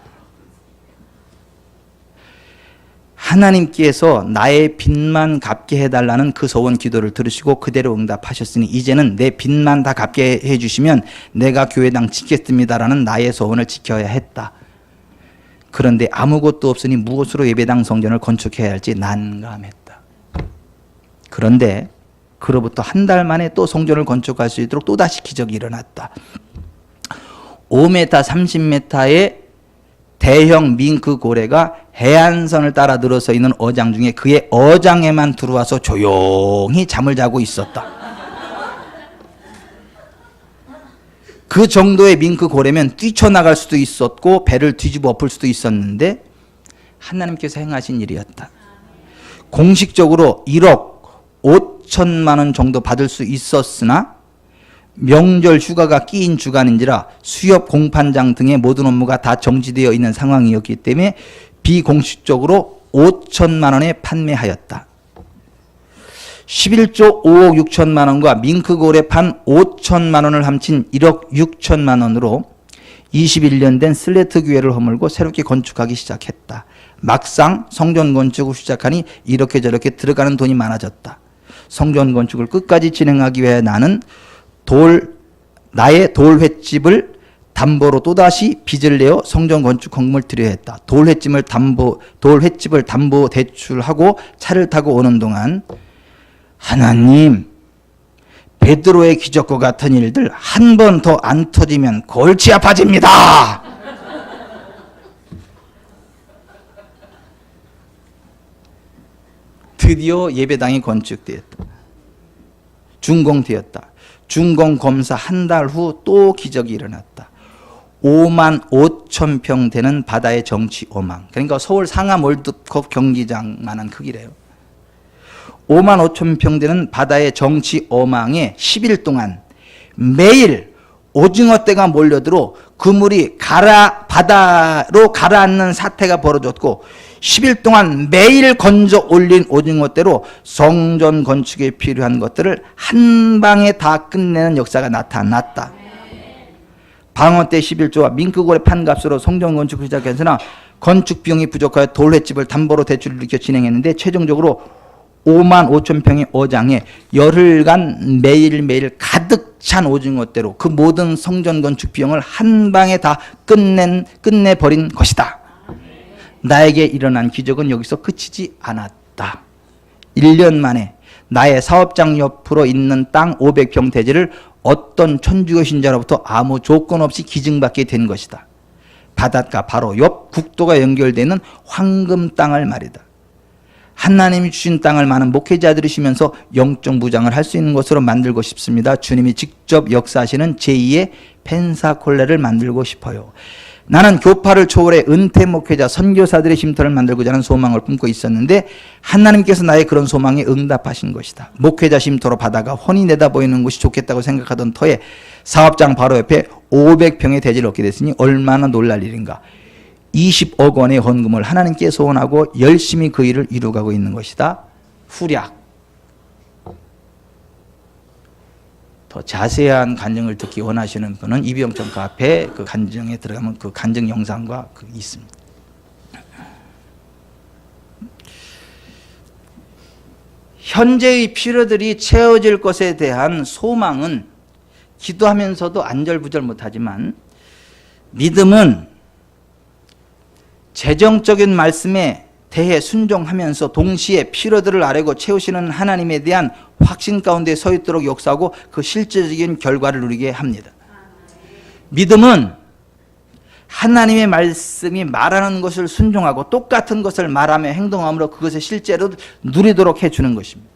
Speaker 2: 하나님께서 나의 빚만 갚게 해달라는 그 소원 기도를 들으시고 그대로 응답하셨으니 이제는 내 빚만 다 갚게 해주시면 내가 교회당 짓겠습니다라는 나의 소원을 지켜야 했다. 그런데 아무것도 없으니 무엇으로 예배당 성전을 건축해야 할지 난감했다. 그런데 그로부터 한 달 만에 또 성전을 건축할 수 있도록 또다시 기적이 일어났다. 5m, 30m의 대형 밍크 고래가 해안선을 따라 늘어서 있는 어장 중에 그의 어장에만 들어와서 조용히 잠을 자고 있었다. 그 정도의 밍크 고래면 뛰쳐나갈 수도 있었고 배를 뒤집어 엎을 수도 있었는데 하나님께서 행하신 일이었다. 공식적으로 1억 5천만 원 정도 받을 수 있었으나 명절 휴가가 끼인 주간인지라 수협 공판장 등의 모든 업무가 다 정지되어 있는 상황이었기 때문에 비공식적으로 5천만 원에 판매하였다. 11조 5억 6천만 원과 밍크골에 판 5천만 원을 합친 1억 6천만 원으로 21년 된 슬레트 교회를 허물고 새롭게 건축하기 시작했다. 막상 성전 건축을 시작하니 이렇게 저렇게 들어가는 돈이 많아졌다. 성전 건축을 끝까지 진행하기 위해 나는 나의 돌 횟집을 담보로 또다시 빚을 내어 성전 건축 헌금을 드려야 했다. 돌 횟집을 담보 대출하고 차를 타고 오는 동안 하나님, 베드로의 기적과 같은 일들 한 번 더 안 터지면 골치 아파집니다. 드디어 예배당이 건축되었다. 준공되었다. 준공 검사 한 달 후 또 기적이 일어났다. 5만 5천 평 되는 바다의 정치 오망. 그러니까 서울 상암 월드컵 경기장만한 크기래요. 5만 5천 평 되는 바다의 정치 오망에 10일 동안 매일 오징어 떼가 몰려들어 그물이 바다로 가라앉는 사태가 벌어졌고 10일 동안 매일 건져 올린 오징어 떼로 성전 건축에 필요한 것들을 한 방에 다 끝내는 역사가 나타났다. 방어 때 11조와 밍크골의 판값으로 성전 건축을 시작했으나 건축 비용이 부족하여 돌횟집을 담보로 대출을 일으켜 진행했는데 최종적으로 5만 5천 평의 어장에 열흘간 매일매일 가득 찬 오징어대로 그 모든 성전 건축 비용을 한 방에 다 끝내버린 것이다. 나에게 일어난 기적은 여기서 그치지 않았다. 1년 만에 나의 사업장 옆으로 있는 땅 500평 대지를 어떤 천주교 신자로부터 아무 조건 없이 기증받게 된 것이다. 바닷가 바로 옆 국도가 연결되는 황금 땅을 말이다. 하나님이 주신 땅을 많은 목회자들이시면서 영적 무장을 할 수 있는 것으로 만들고 싶습니다. 주님이 직접 역사하시는 제2의 펜사콜레를 만들고 싶어요. 나는 교파를 초월해 은퇴 목회자 선교사들의 쉼터를 만들고자 하는 소망을 품고 있었는데 하나님께서 나의 그런 소망에 응답하신 것이다. 목회자 쉼터로 바다가 훤히 내다보이는 곳이 좋겠다고 생각하던 터에 사업장 바로 옆에 500평의 대지를 얻게 됐으니 얼마나 놀랄 일인가. 20억 원의 헌금을 하나님께 소원하고 열심히 그 일을 이루어가고 있는 것이다. 후략. 더 자세한 간증을 듣기 원하시는 분은 이병천 카페 그 간증에 들어가면 그 간증 영상과 그 있습니다. 현재의 필요들이 채워질 것에 대한 소망은 기도하면서도 안절부절 못하지만 믿음은 재정적인 말씀에 대해 순종하면서 동시에 필요들을 아뢰고 채우시는 하나님에 대한 확신 가운데 서 있도록 역사하고 그 실제적인 결과를 누리게 합니다. 믿음은 하나님의 말씀이 말하는 것을 순종하고 똑같은 것을 말하며 행동함으로 그것을 실제로 누리도록 해주는 것입니다.